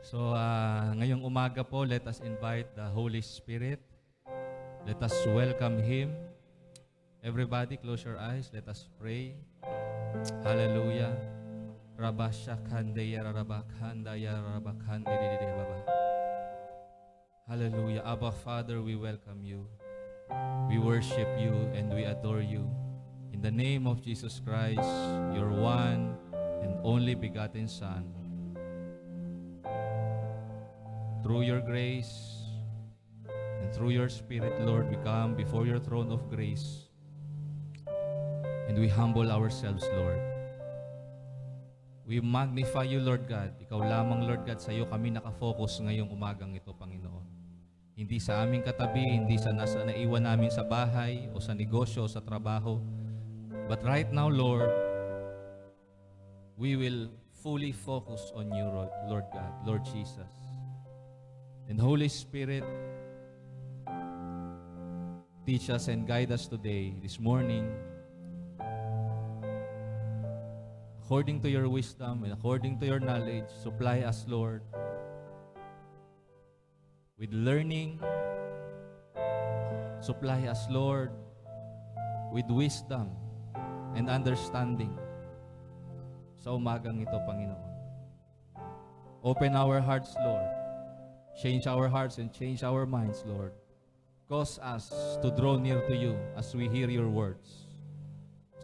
Ngayong umaga po, let us invite the Holy Spirit. Let us welcome Him. Everybody, close your eyes. Let us pray. Hallelujah. Hallelujah. Abba, Father, we welcome you. We worship you and we adore you. In the name of Jesus Christ, your one and only begotten Son, through your grace and through your Spirit, Lord, we come before your throne of grace and we humble ourselves, Lord. We magnify you, Lord God. Ikaw lamang, Lord God, sa iyo kami nakafocus ngayong umagang ito, Panginoon. Hindi sa aming katabi, hindi sa naiwan namin sa bahay o sa negosyo o sa trabaho. But right now, Lord, we will fully focus on you, Lord God, Lord Jesus. And Holy Spirit, teach us and guide us today, this morning, according to your wisdom and according to your knowledge. Supply us, Lord, with learning. Supply us, Lord, with wisdom and understanding sa umagang ito, Panginoon. Open our hearts, Lord. Change our hearts and change our minds, Lord. Cause us to draw near to you as we hear your words.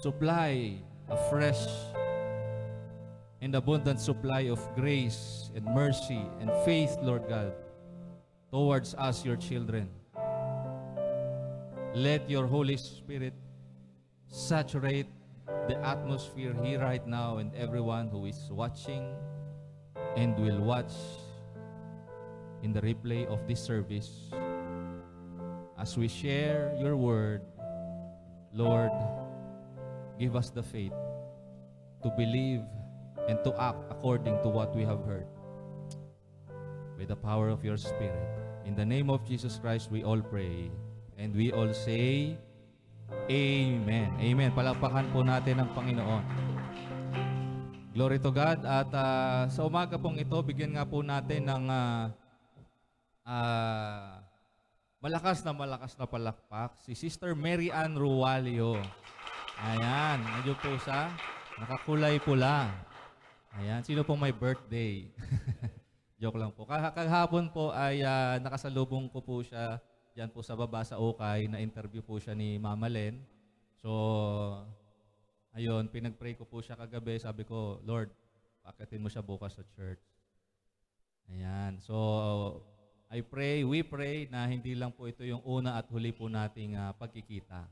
Supply a fresh and abundant supply of grace and mercy and faith, Lord God, towards us, your children. Let your Holy Spirit saturate the atmosphere here right now, and everyone who is watching and will watch in the replay of this service. As we share your word, Lord, give us the faith to believe and to act according to what we have heard. By the power of your Spirit. In the name of Jesus Christ, we all pray. And we all say, Amen. Amen. Palakpakan po natin ang Panginoon. Glory to God. At sa umaga pong ito, bigyan nga po natin ng malakas na palakpak si Sister Mary Ann Rualio. Ayan, medyo po siya, nakakulay pula. Ayan, sino pong may birthday? Joke lang po. Kahapon po ay nakasalubong ko po siya diyan po sa baba sa Ukay, na-interview po siya ni Mama Len. So, ayun, pinag-pray ko po siya kagabi. Sabi ko, Lord, pakitin mo siya bukas sa church. Ayan, so we pray na hindi lang po ito yung una at huli po nating pagkikita.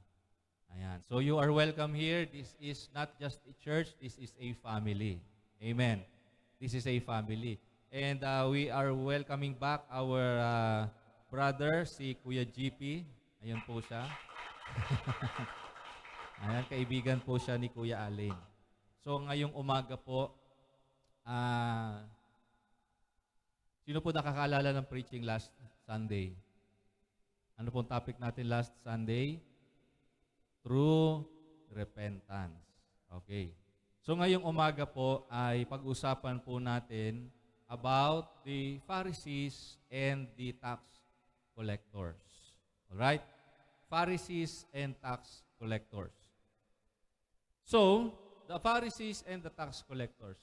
Ayan. So you are welcome here. This is not just a church, this is a family. Amen. This is a family. And we are welcoming back our brother, si Kuya GP. Ayan po siya. Ayan, kaibigan po siya ni Kuya Allen. So ngayong umaga po, sino po nakakaalala ng preaching last Sunday? Ano pong topic natin last Sunday? True repentance. Okay. So ngayong umaga po ay pag-usapan po natin about the Pharisees and the tax collectors. Alright? Pharisees and tax collectors. So, the Pharisees and the tax collectors.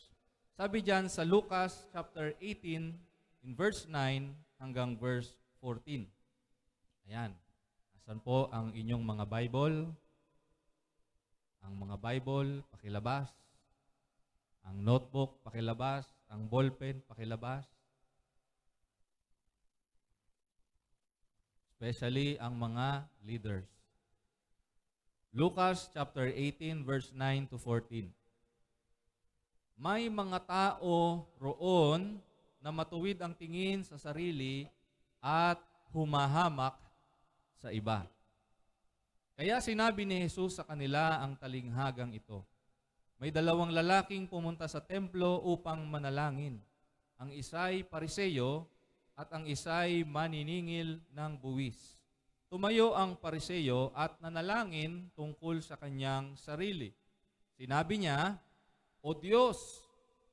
Sabi dyan sa Lucas chapter 18, in verse 9 hanggang verse 14. Ayan. Asan po ang inyong mga Bible? Ang mga Bible, pakilabas. Ang notebook, pakilabas. Ang ballpen, pakilabas. Especially ang mga leaders. Lucas chapter 18, verse 9 to 14. May mga tao roon na matuwid ang tingin sa sarili at humahamak sa iba. Kaya sinabi ni Jesus sa kanila ang talinghagang ito. May dalawang lalaking pumunta sa templo upang manalangin. Ang isa'y Pariseo at ang isa'y maniningil ng buwis. Tumayo ang Pariseo at nanalangin tungkol sa kanyang sarili. Sinabi niya, O Diyos,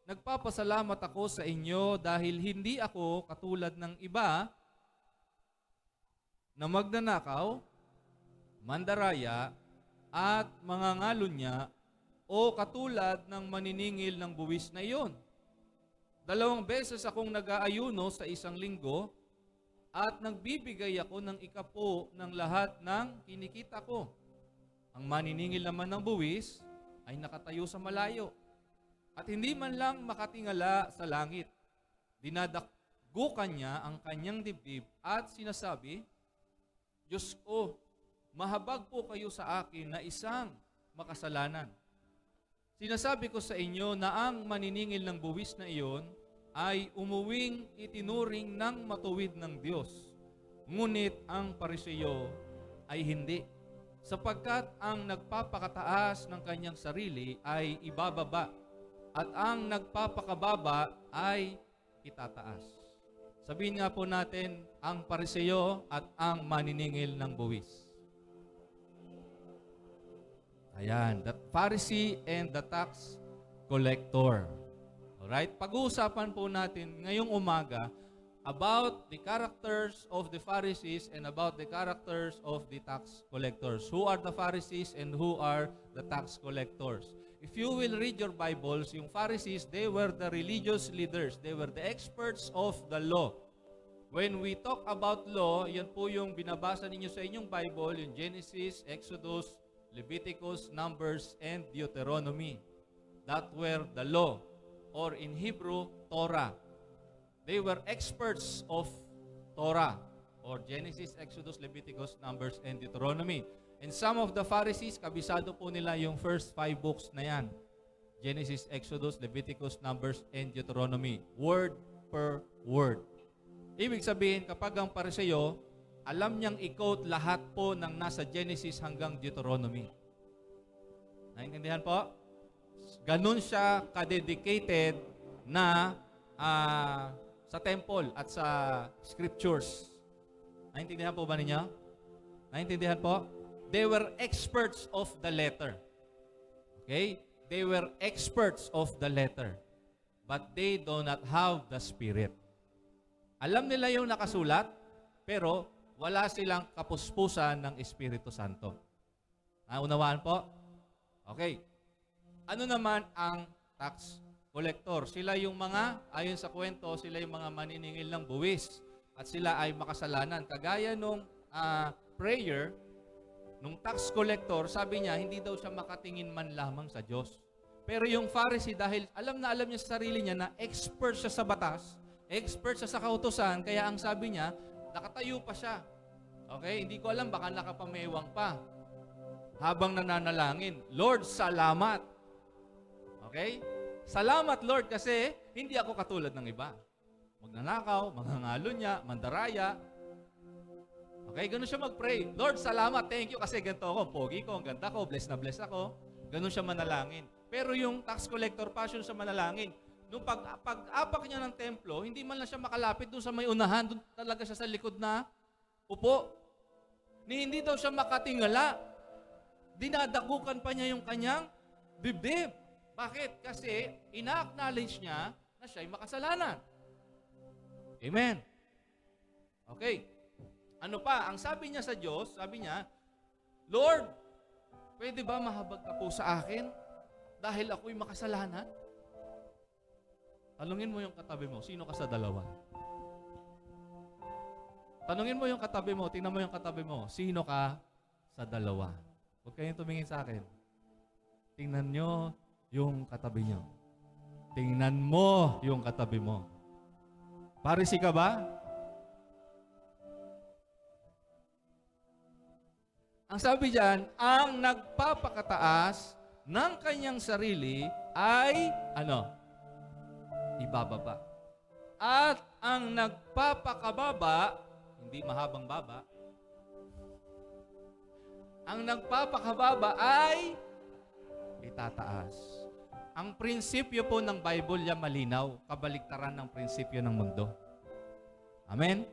nagpapasalamat ako sa inyo dahil hindi ako katulad ng iba na magnanakaw, mandaraya, at mangangalunya o katulad ng maniningil ng buwis na iyon. 2 beses akong nag-aayuno sa isang linggo at nagbibigay ako ng ikapo ng lahat ng kinikita ko. Ang maniningil naman ng buwis ay nakatayo sa malayo at hindi man lang makatingala sa langit. Dinadakgukan niya ang kanyang dibdib at sinasabi, Diyos ko, mahabag po kayo sa akin na isang makasalanan. Sinasabi ko sa inyo na ang maniningil ng buwis na iyon ay umuwing itinuring ng matuwid ng Diyos. Ngunit ang Pariseyo ay hindi, sapagkat ang nagpapakataas ng kanyang sarili ay ibababa at ang nagpapakababa ay itataas. Sabihin nga po natin, ang Pariseyo at ang maniningil ng buwis. Ayan, the Pharisee and the tax collector. Alright? Pag-uusapan po natin ngayong umaga about the characters of the Pharisees and about the characters of the tax collectors. Who are the Pharisees and who are the tax collectors? If you will read your Bibles, yung Pharisees, they were the religious leaders. They were the experts of the law. When we talk about law, yan po yung binabasa ninyo sa inyong Bible, yung Genesis, Exodus, Leviticus, Numbers, and Deuteronomy. That were the law, or in Hebrew, Torah. They were experts of Torah, or Genesis, Exodus, Leviticus, Numbers, and Deuteronomy. And some of the Pharisees, kabisado po nila yung first 5 books na yan. Genesis, Exodus, Leviticus, Numbers, and Deuteronomy. Word per word. Ibig sabihin, kapag ang Pariseyo, alam niyang i-quote lahat po ng nasa Genesis hanggang Deuteronomy. Naintindihan po? Ganun siya kadedicated na sa temple at sa scriptures. Naintindihan po ba ninyo? Naintindihan po? They were experts of the letter. Okay? They were experts of the letter. But they do not have the Spirit. Alam nila yung nakasulat, pero wala silang kapuspusan ng Espiritu Santo. Naunawaan po? Okay. Ano naman ang tax collector? Sila yung mga, ayon sa kwento, sila yung mga maniningil ng buwis. At sila ay makasalanan. Kagaya nung prayer, nung tax collector, sabi niya, hindi daw siya makatingin man lamang sa Diyos. Pero yung Pharisee, dahil alam niya sa sarili niya na expert siya sa batas, expert siya sa kautusan, kaya ang sabi niya, nakatayo pa siya. Okay? Hindi ko alam, baka nakapamewang pa. Habang nananalangin, Lord, salamat. Okay? Salamat, Lord, kasi hindi ako katulad ng iba. Magnanakaw, manghangalo niya, mandaraya. Okay, ganun siya mag-pray. Lord, salamat, thank you kasi ganito ako, pogi ko, ang ganda ko, bless na bless ako. Ganun siya manalangin. Pero yung tax collector, passion sa manalangin. Nung pag-apak niya ng templo, hindi man lang siya makalapit doon sa may unahan, doon talaga siya sa likod na upo. Hindi daw siya makatingala. Dinadakukan pa niya yung kanyang dibdib. Bakit? Kasi ina-acknowledge niya na siya'y makasalanan. Amen. Okay. Ano pa? Ang sabi niya sa Diyos, sabi niya, Lord, pwede ba mahabag ka po sa akin dahil ako'y makasalanan? Tanungin mo yung katabi mo, sino ka sa dalawa? Tanungin mo yung katabi mo, tingnan mo yung katabi mo, sino ka sa dalawa? Huwag kayong tumingin sa akin. Tingnan nyo yung katabi nyo. Tingnan mo yung katabi mo. Pharisee ka ba? Ang sabi diyan, ang nagpapakataas ng kanyang sarili ay, ibababa. At ang nagpapakababa, hindi mahabang baba, ang nagpapakababa ay itataas. Ang prinsipyo po ng Bible yan malinaw, kabaliktaran ng prinsipyo ng mundo. Amen?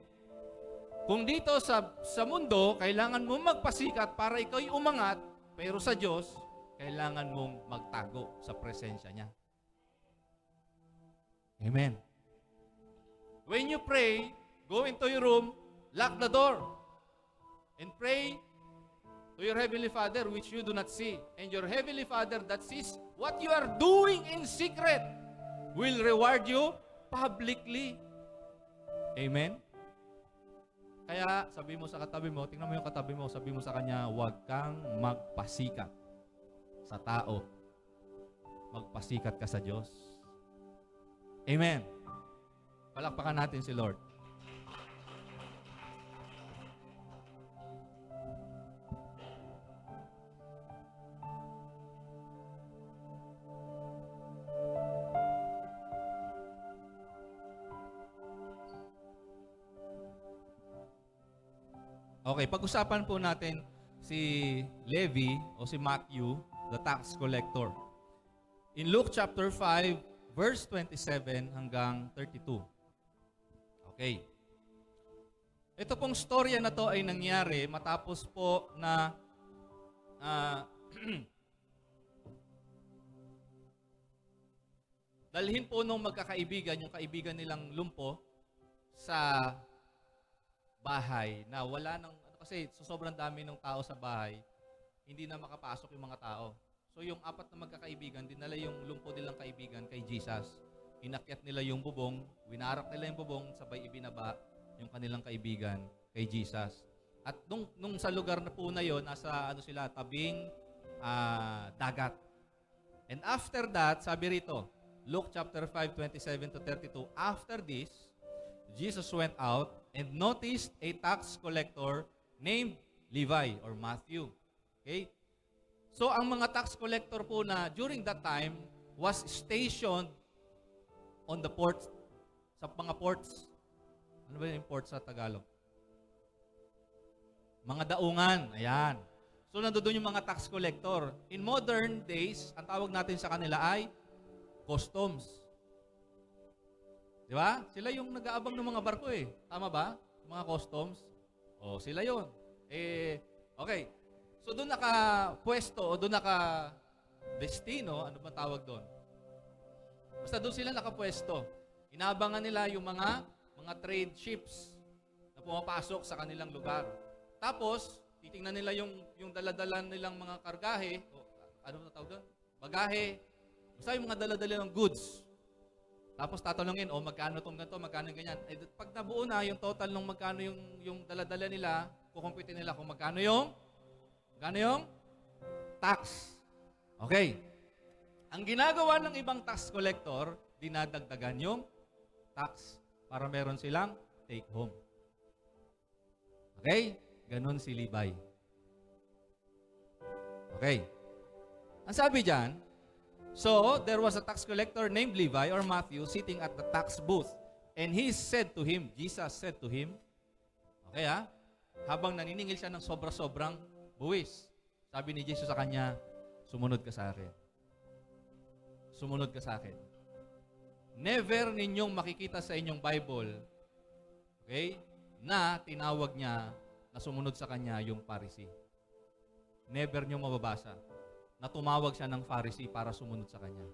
Kung dito sa mundo, kailangan mo magpasikat para ikaw'y umangat, pero sa Diyos, kailangan mong magtago sa presensya niya. Amen. When you pray, go into your room, lock the door, and pray to your Heavenly Father which you do not see. And your Heavenly Father that sees what you are doing in secret will reward you publicly. Amen? Kaya sabi mo sa katabi mo, tingnan mo yung katabi mo, sabi mo sa kanya, huwag kang magpasikat sa tao. Magpasikat ka sa Diyos. Amen. Palakpakan natin si Lord. Okay, pag-usapan po natin si Levi o si Matthew, the tax collector. In Luke chapter 5, verse 27 hanggang 32. Okay. Ito pong storya na to ay nangyari matapos po na dalhin po nung magkakaibigan, yung kaibigan nilang lumpo, sa bahay na wala nang, kasi sobrang dami ng tao sa bahay, hindi na makapasok yung mga tao. So yung apat na magkakaibigan, dinala yung lumpo nilang kaibigan kay Jesus. Inakyat nila yung bubong, winarak nila yung bubong, sabay ibinaba yung kanilang kaibigan kay Jesus. At nung sa lugar na po na yon, nasa sila, tabing dagat. And after that, sabi rito, Luke chapter 5, 27 to 32, after this, Jesus went out and noticed a tax collector named Levi or Matthew. Okay? So, ang mga tax collector po na during that time was stationed on the ports, sa mga ports. Ano ba yung port sa Tagalog? Mga daungan. Ayan. So, nandoon yung mga tax collector. In modern days, ang tawag natin sa kanila ay customs. Di ba? Sila yung nag-aabang ng mga barko eh. Tama ba? Mga customs. O, sila yon. Okay. So, doon naka-pwesto o doon naka-destino, ano ba tawag doon? Basta doon sila nakapwesto. Inaabangan nila yung mga trade ships na pumapasok sa kanilang lugar. Tapos, titingnan nila yung daladala nilang mga kargahe, o ano na tawag doon? Bagahe. Basta yung mga daladala ng goods. Tapos tatanungin, magkano itong ganito, magkano ganyan. Pag nabuo na yung total ng magkano yung daladala nila, kukumpitin nila kung magkano yung tax. Okay. Ang ginagawa ng ibang tax collector, dinadagdagan yung tax para meron silang take home. Okay? Ganon si Levi. Okay. Ang sabi dyan, so, there was a tax collector named Levi or Matthew sitting at the tax booth. And he said to him, Jesus said to him, okay habang naniningil siya ng sobra-sobrang buwis, sabi ni Jesus sa kanya, sumunod ka sa akin. Sumunod ka sa akin. Never ninyong makikita sa inyong Bible, okay, na tinawag niya na sumunod sa kanya yung Pharisee. Never niyo mababasa na tumawag siya ng Pharisee para sumunod sa kanya.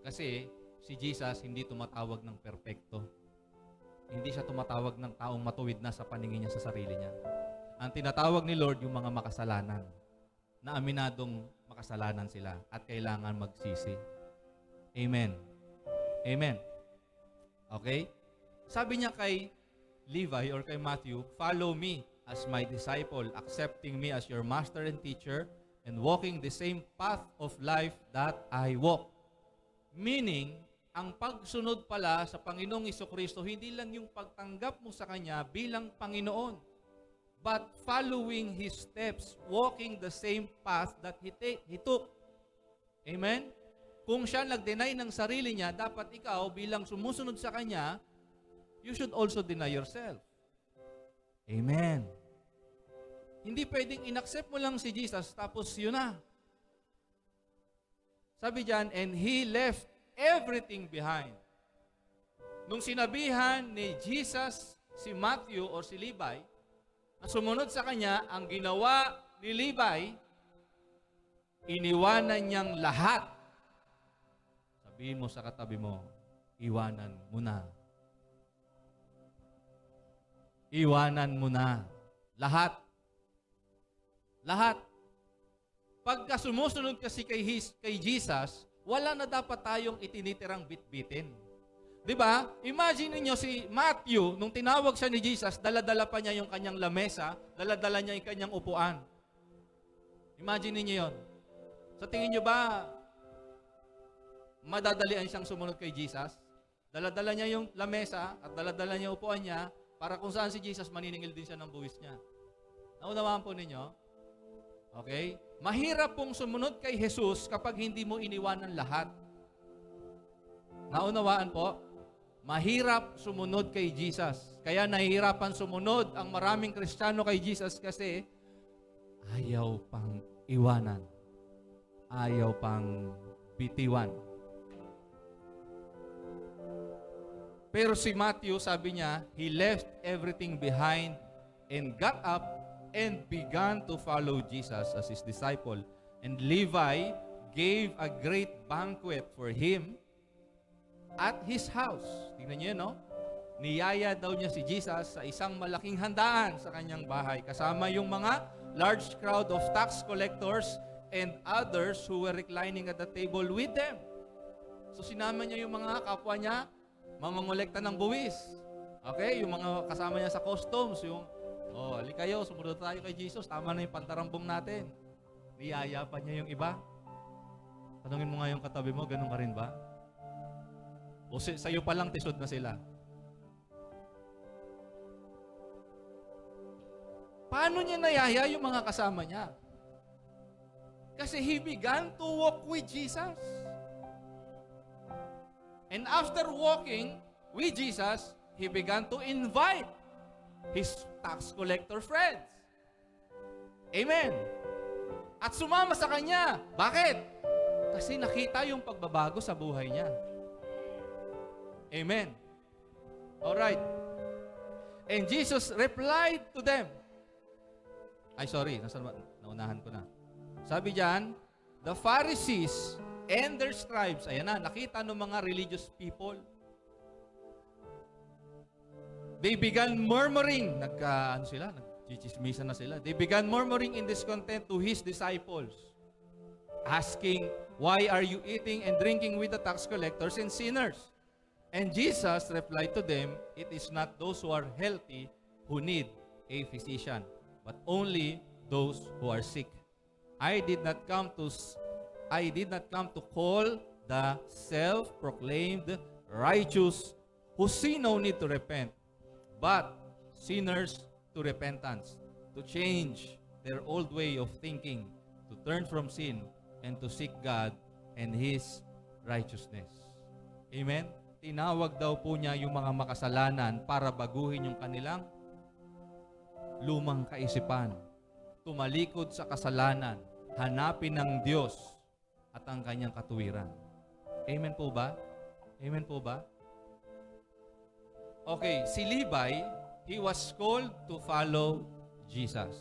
Kasi si Jesus hindi tumatawag ng perpekto. Hindi siya tumatawag ng taong matuwid na sa paningin niya sa sarili niya. Ang tinatawag ni Lord yung mga makasalanan, na aminadong makasalanan sila at kailangan magsisi. Amen. Amen. Okay? Sabi niya kay Levi or kay Matthew, follow me as my disciple, accepting me as your master and teacher, and walking the same path of life that I walk. Meaning, ang pagsunod pala sa Panginoong Jesucristo, hindi lang yung pagtanggap mo sa Kanya bilang Panginoon, but following His steps, walking the same path that He took. Amen? Kung siya nag-deny ng sarili niya, dapat ikaw bilang sumusunod sa Kanya, you should also deny yourself. Amen. Hindi pwedeng in-accept mo lang si Jesus, tapos yun na. Sabi diyan, and He left everything behind. Nung sinabihan ni Jesus si Matthew or si Levi, na sumunod sa kanya, ang ginawa ni Levi, iniwanan niyang lahat. Sabihin mo sa katabi mo, iwanan mo na. Iwanan mo na. Lahat. Lahat. Pagka sumusunod kasi kay Jesus, wala na dapat tayong itinitirang bitbitin. Diba? Imagine niyo si Matthew, nung tinawag siya ni Jesus, dala-dala pa niya yung kanyang lamesa, dala-dala niya yung kanyang upuan. Imagine niyo yon. Sa tingin niyo ba, madadalian siyang sumunod kay Jesus? Dala-dala niya yung lamesa at dala-dala niya yung upuan niya para kung saan si Jesus, maniningil din siya ng buwis niya. Naunawaan po ninyo? Okay? Mahirap pong sumunod kay Jesus kapag hindi mo iniwanan lahat. Naunawaan po? Mahirap sumunod kay Jesus. Kaya nahihirapan sumunod ang maraming Kristiyano kay Jesus kasi ayaw pang iwanan. Ayaw pang bitiwan. Pero si Matthew, sabi niya, he left everything behind and got up and began to follow Jesus as his disciple. And Levi gave a great banquet for him at his house. Tingnan niyo, no? Niyaya daw niya si Jesus sa isang malaking handaan sa kanyang bahay. Kasama yung mga large crowd of tax collectors and others who were reclining at the table with them. So sinama niya yung mga kapwa niya, mamangolekta ng buwis. Okay? Yung mga kasama niya sa customs, yung, halika kayo, sumunod tayo kay Jesus, tama na yung pantarambong natin. Niyaya pa niya yung iba. Tanungin mo nga yung katabi mo, ganun ka rin ba? O sa'yo palang tisod na sila. Paano niya nayaya yung mga kasama niya? Kasi he began to walk with Jesus. And after walking with Jesus, he began to invite his tax collector friends. Amen. At sumama sa kanya. Bakit? Kasi nakita yung pagbabago sa buhay niya. Amen. Alright. And Jesus replied to them. Naunahan ko na. Sabi diyan, the Pharisees and their scribes, ayan na, nakita ng mga religious people. They began murmuring, nagchichismisan na sila. They began murmuring in discontent to his disciples, asking, why are you eating and drinking with the tax collectors and sinners? And Jesus replied to them, it is not those who are healthy who need a physician, but only those who are sick. I did not come to call the self-proclaimed righteous who see no need to repent, but sinners to repentance, to change their old way of thinking, to turn from sin, and to seek God and His righteousness. Amen? Tinawag daw po niya yung mga makasalanan para baguhin yung kanilang lumang kaisipan. Tumalikod sa kasalanan, hanapin ng Diyos at ang kanyang katuwiran. Amen po ba? Amen po ba? Okay, si Levi, he was called to follow Jesus.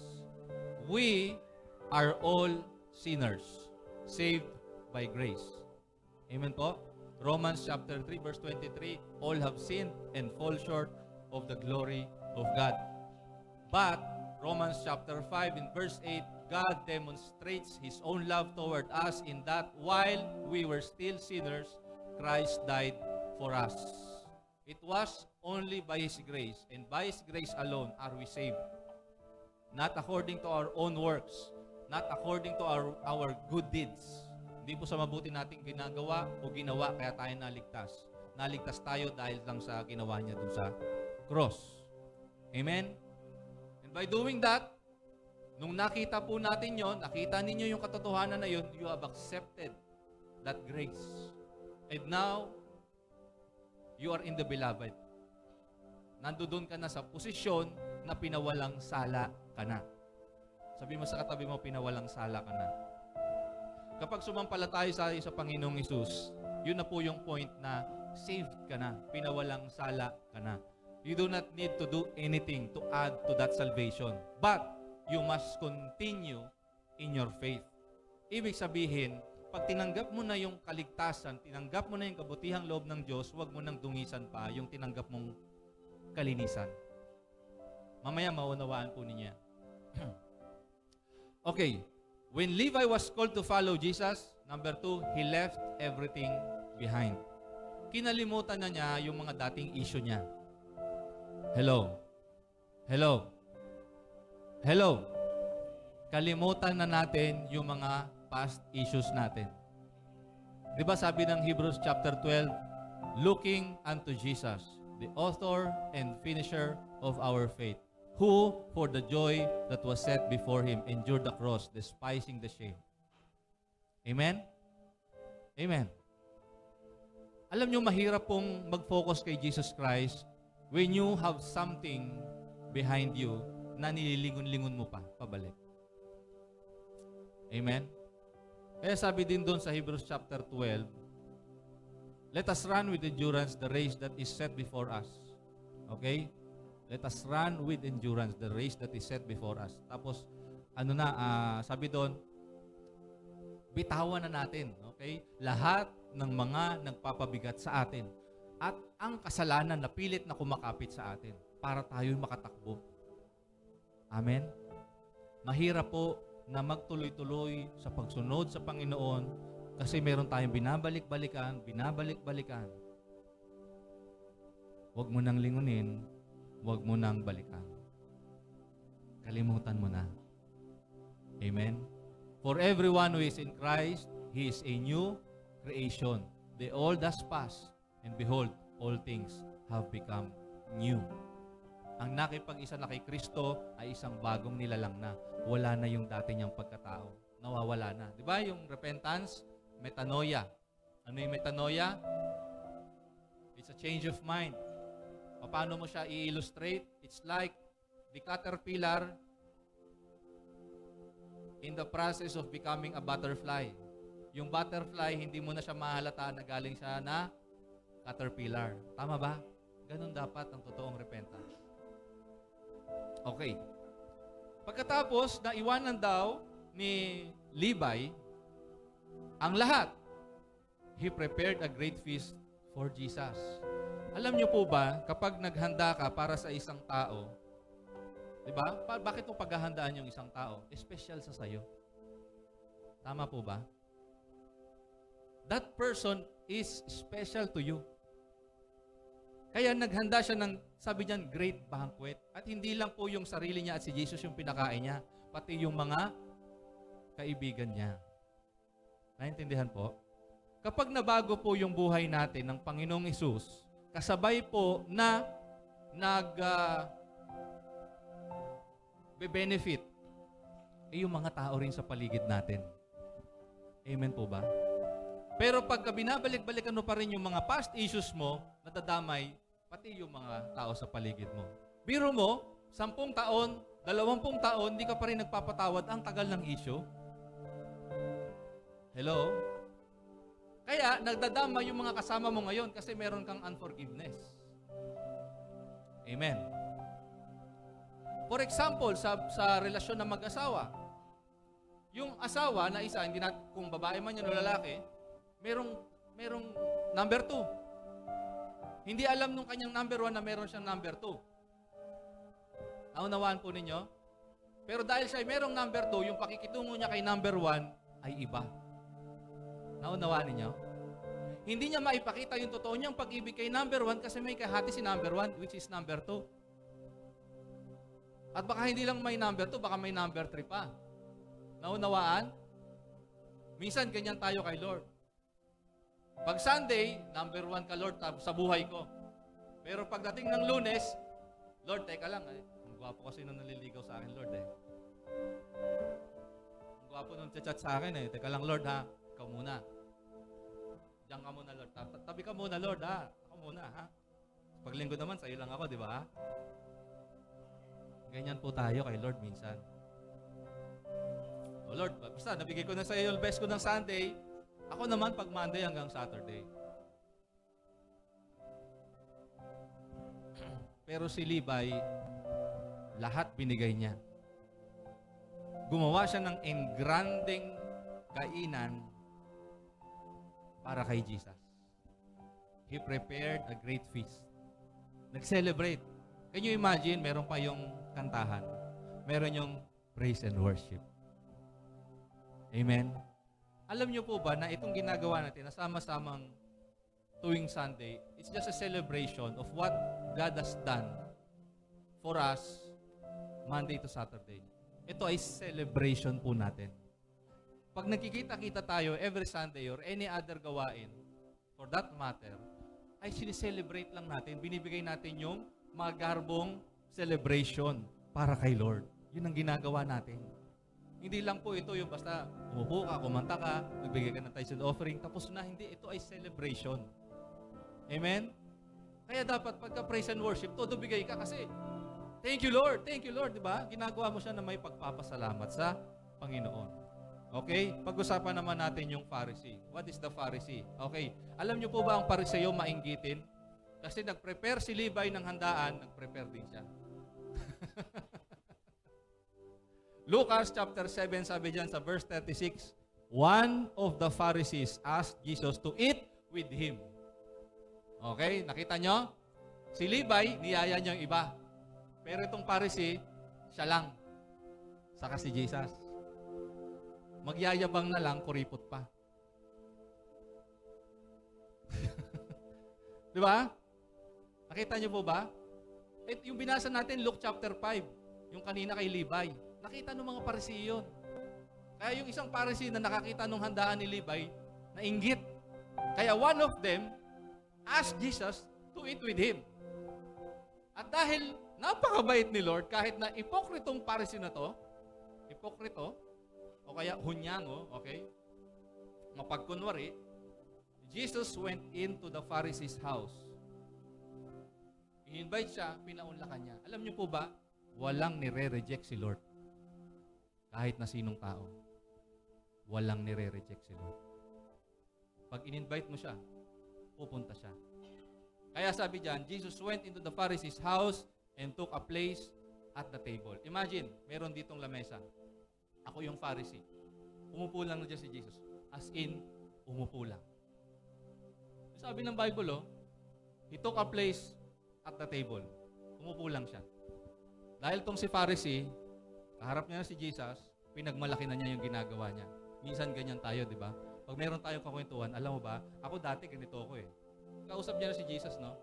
We are all sinners, saved by grace. Amen po? Romans chapter 3 verse 23, all have sinned and fall short of the glory of God. But Romans chapter 5 in verse 8, God demonstrates His own love toward us in that while we were still sinners, Christ died for us. It was only by His grace, and by His grace alone are we saved. Not according to our own works, not according to our good deeds. Hindi po sa mabuti nating ginagawa o ginawa kaya tayo naligtas. Naligtas tayo dahil lang sa ginawa niya dun sa cross. Amen? And by doing that, nung nakita po natin yon, nakita ninyo yung katotohanan na yon, you have accepted that grace. And now, you are in the beloved. Nandoon ka na sa posisyon na pinawalang sala ka na. Sabi mo sa katabi mo, pinawalang sala ka na. Kapag sumampalataya tayo sa Panginoong Hesus, yun na po yung point na saved ka na, pinawalang sala ka na. You do not need to do anything to add to that salvation. But, you must continue in your faith. Ibig sabihin, Kapag tinanggap mo na yung kaligtasan, tinanggap mo na yung kabutihang loob ng Diyos, huwag mo nang dungisan pa yung tinanggap mong kalinisan. Mamaya maunawaan po ninyo yan. Okay. When Levi was called to follow Jesus, number 2, he left everything behind. Kinalimutan na niya yung mga dating issue niya. Hello? Hello? Hello? Kalimutan na natin yung mga past issues natin. Di ba sabi ng Hebrews chapter 12, looking unto Jesus, the author and finisher of our faith, who, for the joy that was set before him, endured the cross, despising the shame. Amen? Amen. Alam nyo, mahirap pong mag-focus kay Jesus Christ when you have something behind you na nililingon-lingon mo pa, pabalik. Amen? Kaya sabi din doon sa Hebrews chapter 12, let us run with endurance the race that is set before us. Okay? Let us run with endurance the race that is set before us. Tapos, sabi doon, bitawan na natin, okay? Lahat ng mga nagpapabigat sa atin at ang kasalanan na pilit na kumakapit sa atin para tayo makatakbo. Amen? Mahirap po na magtuloy-tuloy sa pagsunod sa Panginoon kasi meron tayong binabalik-balikan. Huwag mo nang lingunin, huwag mo nang balikan. Kalimutan mo na. Amen? For everyone who is in Christ, he is a new creation. The old has passed, and behold, all things have become new. Ang nakipag-isa na kay Kristo ay isang bagong nilalang na. Wala na yung dati niyang pagkatao. Nawawala na. Di ba yung repentance? Metanoia. Ano yung metanoia? It's a change of mind. Paano mo siya i-illustrate? It's like the caterpillar in the process of becoming a butterfly. Yung butterfly, hindi mo na siya mahalata na galing siya na caterpillar. Tama ba? Ganun dapat ang totoong repentance. Okay. Pagkatapos, naiwanan daw ni Levi ang lahat. He prepared a great feast for Jesus. Alam niyo po ba, kapag naghanda ka para sa isang tao, di ba? Bakit mo paghahandaan yung isang tao? Espesyal sa sayo. Tama po ba? That person is special to you. Kaya naghanda siya ng, sabi niyan, great banquet. At hindi lang po yung sarili niya at si Jesus yung pinakain niya, pati yung mga kaibigan niya. Naintindihan po? Kapag nabago po yung buhay natin ng Panginoong Hesus, kasabay po na be-benefit yung mga tao rin sa paligid natin. Amen po ba? Pero pagka binabalik-balikan mo pa rin yung mga past issues mo, nadadamay pati yung mga tao sa paligid mo. Biro mo, 10 taon, 20 taon, hindi ka pa rin nagpapatawad, ang tagal ng issue. Hello? Kaya, nagdadama yung mga kasama mo ngayon kasi meron kang unforgiveness. Amen. For example, sa relasyon ng mag-asawa, yung asawa na isa, hindi na, kung babae man yan o lalaki, merong number 2. Hindi alam nung kanyang number 1 na meron siyang number 2. Naunawaan po ninyo? Pero dahil siya merong number 2, yung pakikitungo niya kay number 1 ay iba. Naunawaan ninyo? Hindi niya maipakita yung totoo niyang pag-ibig kay number 1 kasi may kahati si number 1, which is number 2. At baka hindi lang may number 2, baka may number 3 pa. Naunawaan? Minsan, ganyan tayo kay Lord. Pag Sunday, number 1 ka, Lord, sa buhay ko. Pero pagdating ng Lunes, Lord, teka lang, ang gwapo kasi nung naliligaw sa akin, Lord, Ang gwapo nung chat sa akin, Teka lang, Lord, ha? Ikaw muna. Diyan ka muna, Lord. Tabi ka muna, Lord, ha? Ako muna, ha? Paglinggo naman, sa'yo lang ako, di ba? Ganyan po tayo kay Lord minsan. O Lord, basta nabigay ko na sa iyo yung best ko ng Sunday, ako naman pag Monday hanggang Saturday. Pero si Levi, lahat binigay niya. Gumawa siya ng engranding kainan para kay Jesus. He prepared a great feast. Nag-celebrate. Can you imagine, meron pa yung kantahan. Meron yung praise and worship. Amen? Alam niyo po ba na itong ginagawa natin, na sama-samang tuwing Sunday, it's just a celebration of what God has done for us Monday to Saturday. Ito ay celebration po natin. Pag nagkikita-kita tayo every Sunday or any other gawain, for that matter, ay sineselebrate lang natin, binibigay natin yung mga garbong celebration para kay Lord. Yun ang ginagawa natin. Hindi lang po ito yung basta umupo ka, kumanta ka, nagbigay ka ng tithes and offering, tapos na, hindi. Ito ay celebration. Amen? Kaya dapat pagka praise and worship, todo bigay ka kasi thank you Lord, di ba? Ginagawa mo siya na may pagpapasalamat sa Panginoon. Okay? Pag-usapan naman natin yung Pharisee. What is the Pharisee? Okay. Alam niyo po ba ang Pariseo mainggitin? Kasi nag-prepare si Levi ng handaan, nag-prepare din siya. Lucas chapter 7, sabi dyan sa verse 36, one of the Pharisees asked Jesus to eat with him. Okay? Nakita nyo? Si Levi, niyaya niya yung iba. Pero itong Pharisee, siya lang. Saka si Jesus. Magyayabang na lang, kuripot pa. Di ba? Nakita niyo po ba? Yung binasa natin, Luke chapter 5, yung kanina kay Levi. Nakita ng mga Pariseo yun. Kaya yung isang Pharisee na nakakita ng handaan ni Levi, nainggit. Kaya one of them asked Jesus to eat with him. At dahil napakabait ni Lord, kahit na ipokritong Pharisee na to, ipokrito, o kaya hunyango, okay? Mapagkunwari, Jesus went into the Pharisee's house. I-invite siya, pinaunlakan niya. Alam niyo po ba, walang nire-reject si Lord. Kahit na sinong tao. Walang nire-reject si Lord. Pag in-invite mo siya, pupunta siya. Kaya sabi diyan, Jesus went into the Pharisee's house and took a place at the table. Imagine, meron ditong lamesa. Ako yung Pharisee. Umupo lang na dyan si Jesus. As in, umupo lang. Sabi ng Bible, he took a place at the table. Umupo lang siya. Dahil tong si Pharisee, kaharap niya na si Jesus, pinagmalaki na niya yung ginagawa niya. Minsan ganyan tayo, di ba? Pag meron tayong kakwentuhan, alam mo ba, ako dati ganito ako eh. Kausap niya na si Jesus, no?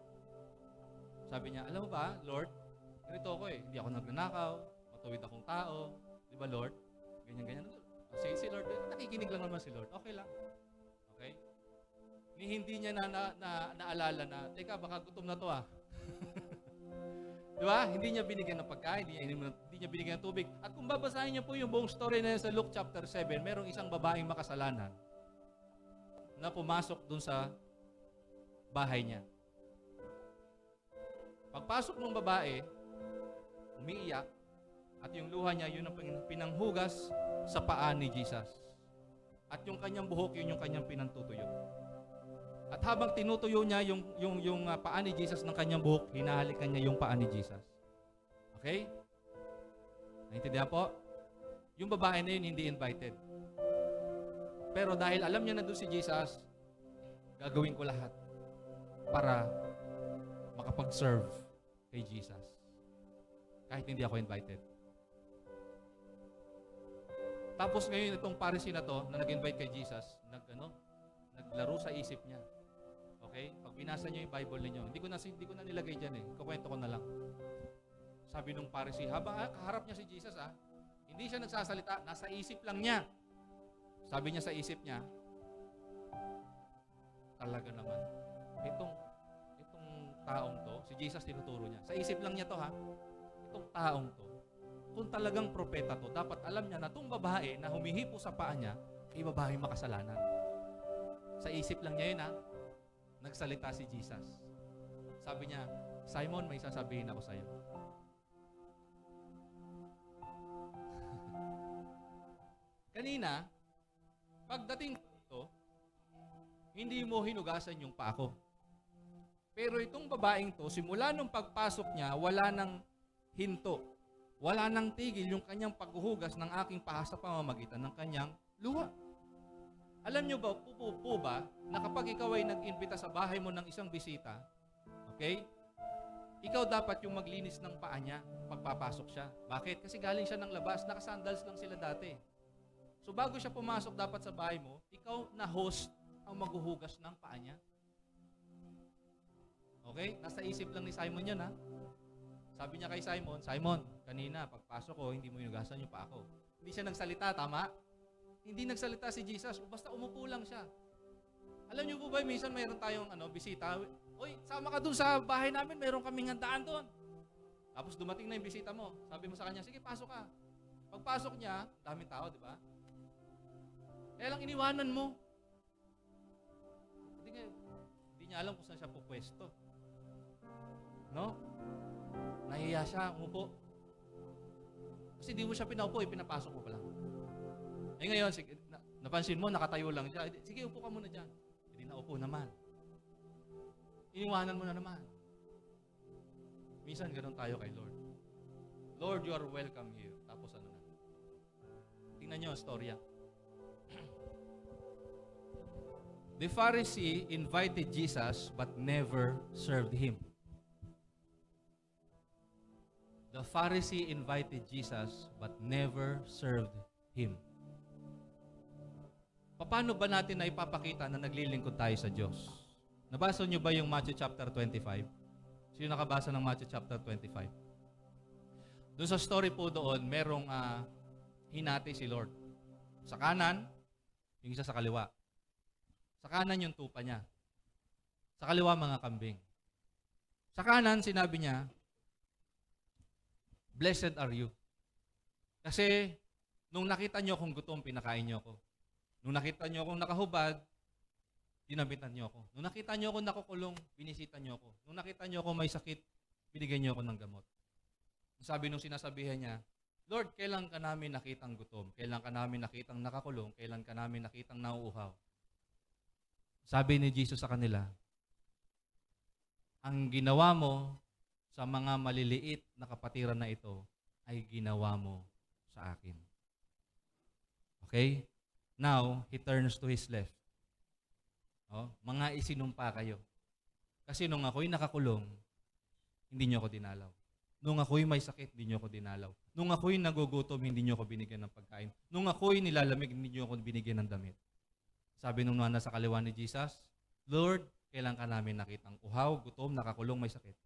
Sabi niya, alam mo ba, Lord, ganito ako eh. Hindi ako nagnanakaw, matuwid akong tao. Di ba, Lord? Ganyan-ganyan. Sige, si Lord, nakikinig lang naman si Lord. Okay lang. Okay? Hindi niya naalala na, teka, baka gutom na to ah. Di ba? Hindi niya binigyan ng pagkain, hindi niya binigyan ng tubig. At kung babasahin niyo po yung buong story na yun sa Luke chapter 7, merong isang babaeng makasalanan na pumasok dun sa bahay niya. Pagpasok ng babae, umiiyak, at yung luha niya, yun ang pinanghugas sa paa ni Jesus. At yung kanyang buhok, yun yung kanyang pinantutuyo. At habang tinutuyo niya yung paa ni Jesus ng kanyang buhok, hinahalikan niya yung paa ni Jesus. Okay? Naintindihan po? Yung babae na yun, hindi invited. Pero dahil alam niya na doon si Jesus, gagawin ko lahat para makapag-serve kay Jesus. Kahit hindi ako invited. Tapos ngayon itong Pharisee na to, na nag-invite kay Jesus, naglaro sa isip niya. Okay? Pag binasa niyo yung Bible niyo, hindi ko na nilagay diyan eh. Kukwento ko na lang. Sabi nung Pharisee, habang kaharap niya si Jesus hindi siya nagsasalita, nasa isip lang niya. Sabi niya sa isip niya, talaga naman, itong taong to, si Jesus tinuturo niya. Sa isip lang niya to itong taong to, kung talagang propeta to, dapat alam niya na itong babae na humihipo sa paa niya, ay babae makasalanan. Sa isip lang niya yun nagsalita si Jesus. Sabi niya, Simon, may sasabihin ako sa'yo. Kanina, pagdating dito, hindi mo hinugasan yung paa ko. Pero itong babaeng to, simula nung pagpasok niya, wala nang hinto. Wala nang tigil yung kanyang paghuhugas ng aking paa sa pamamagitan ng kanyang luha. Alam nyo ba, po ba, na kapag ikaw ay nag-imbita sa bahay mo ng isang bisita, okay, ikaw dapat yung maglinis ng paa niya pagpapasok siya. Bakit? Kasi galing siya ng labas, nakasandals lang sila dati. So bago siya pumasok dapat sa bahay mo, ikaw na host ang maghuhugas ng paa niya. Okay? Nasa isip lang ni Simon yun, ha? Sabi niya kay Simon, Simon, kanina, pagpasok ko, hindi mo hinugasan yung paa ko. Hindi siya nagsalita, tama? Hindi nagsalita si Jesus, basta umupo lang siya. Alam niyo po ba, minsan mayroon tayong bisita, oy, sama ka dun sa bahay namin, mayroon kaming handaan doon. Tapos dumating na yung bisita mo, sabi mo sa kanya, sige, pasok ka. Pagpasok niya, daming tao, di ba? Kaya lang iniwanan mo. Hindi niya alam kung saan siya pupwesto. No? Nahiya siya, umupo. Kasi di mo siya pinaupo, pinapasok mo pa lang. Eh ngayon, sige, napansin mo, nakatayo lang siya. Sige, upo ka muna dyan. Hindi naupo naman. Iniwanan mo na naman. Minsan, ganun tayo kay Lord. Lord, you are welcome here. Tapos ano na. Tingnan nyo ang storya. The Pharisee invited Jesus but never served him. The Pharisee invited Jesus but never served him. Paano ba natin na ipapakita na naglilingkod tayo sa Diyos? Nabasa niyo ba yung Matthew chapter 25? Sino nakabasa ng Matthew chapter 25? Doon sa story po doon, merong hinati si Lord. Sa kanan, yung isa sa kaliwa. Sa kanan yung tupa niya. Sa kaliwa, mga kambing. Sa kanan, sinabi niya, blessed are you. Kasi, nung nakita niyo akong gutom, pinakain niyo ako. Nung nakita niyo akong nakahubad, dinamitan niyo ako. Nung nakita niyo akong nakukulong, binisita niyo ako. Nung nakita niyo ako may sakit, binigyan niyo ako ng gamot. Sabi nung sinasabihan niya, Lord, kailan ka namin nakitang gutom? Kailan ka namin nakitang nakakulong? Kailan ka namin nakitang nauuhaw? Sabi ni Jesus sa kanila, ang ginawa mo sa mga maliliit na kapatiran na ito ay ginawa mo sa akin. Okay? Now, he turns to his left. Mga isinumpa kayo. Kasi nung ako'y nakakulong, hindi niyo ako dinalaw. Nung ako'y may sakit, hindi niyo ako dinalaw. Nung ako'y nagugutom, hindi niyo ako binigyan ng pagkain. Nung ako'y nilalamig, hindi niyo ako binigyan ng damit. Sabi nung nasa kaliwa ni Jesus, Lord, kailan ka namin nakitang uhaw, gutom, nakakulong, may sakit?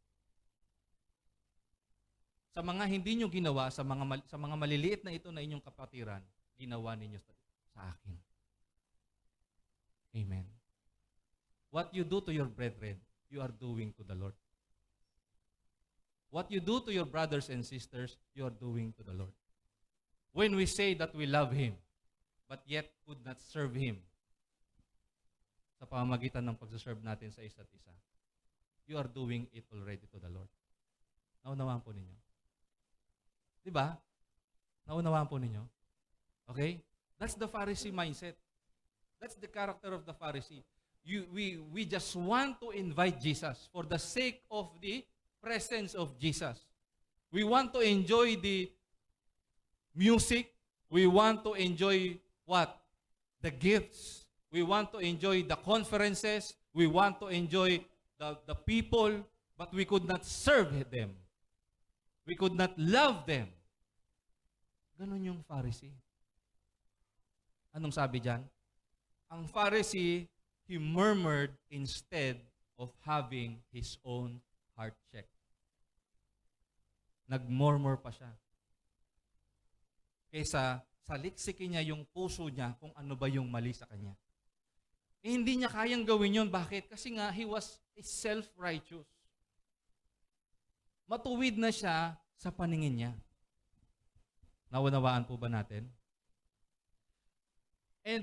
Sa mga hindi niyo ginawa, sa mga maliliit na ito na inyong kapatiran, ginawa ninyo sa akin. Amen. What you do to your brethren, you are doing to the Lord. What you do to your brothers and sisters, you are doing to the Lord. When we say that we love Him, but yet could not serve Him, sa pamamagitan ng pagsaserve natin sa isa't isa, you are doing it already to the Lord. Naunawaan po ninyo. Diba? Naunawaan po ninyo. Okay? That's the Pharisee mindset. That's the character of the Pharisee. We just want to invite Jesus for the sake of the presence of Jesus. We want to enjoy the music. We want to enjoy what? The gifts. We want to enjoy the conferences. We want to enjoy the people, but we could not serve them. We could not love them. Ganon yung Pharisee. Anong sabi dyan? Ang Pharisee, he murmured instead of having his own heart check. Nagmurmur pa siya. Kaysa saliksikin niya yung puso niya kung ano ba yung mali sa kanya. Hindi niya kayang gawin yun. Bakit? Kasi nga, he was self-righteous. Matuwid na siya sa paningin niya. Naunawaan po ba natin? And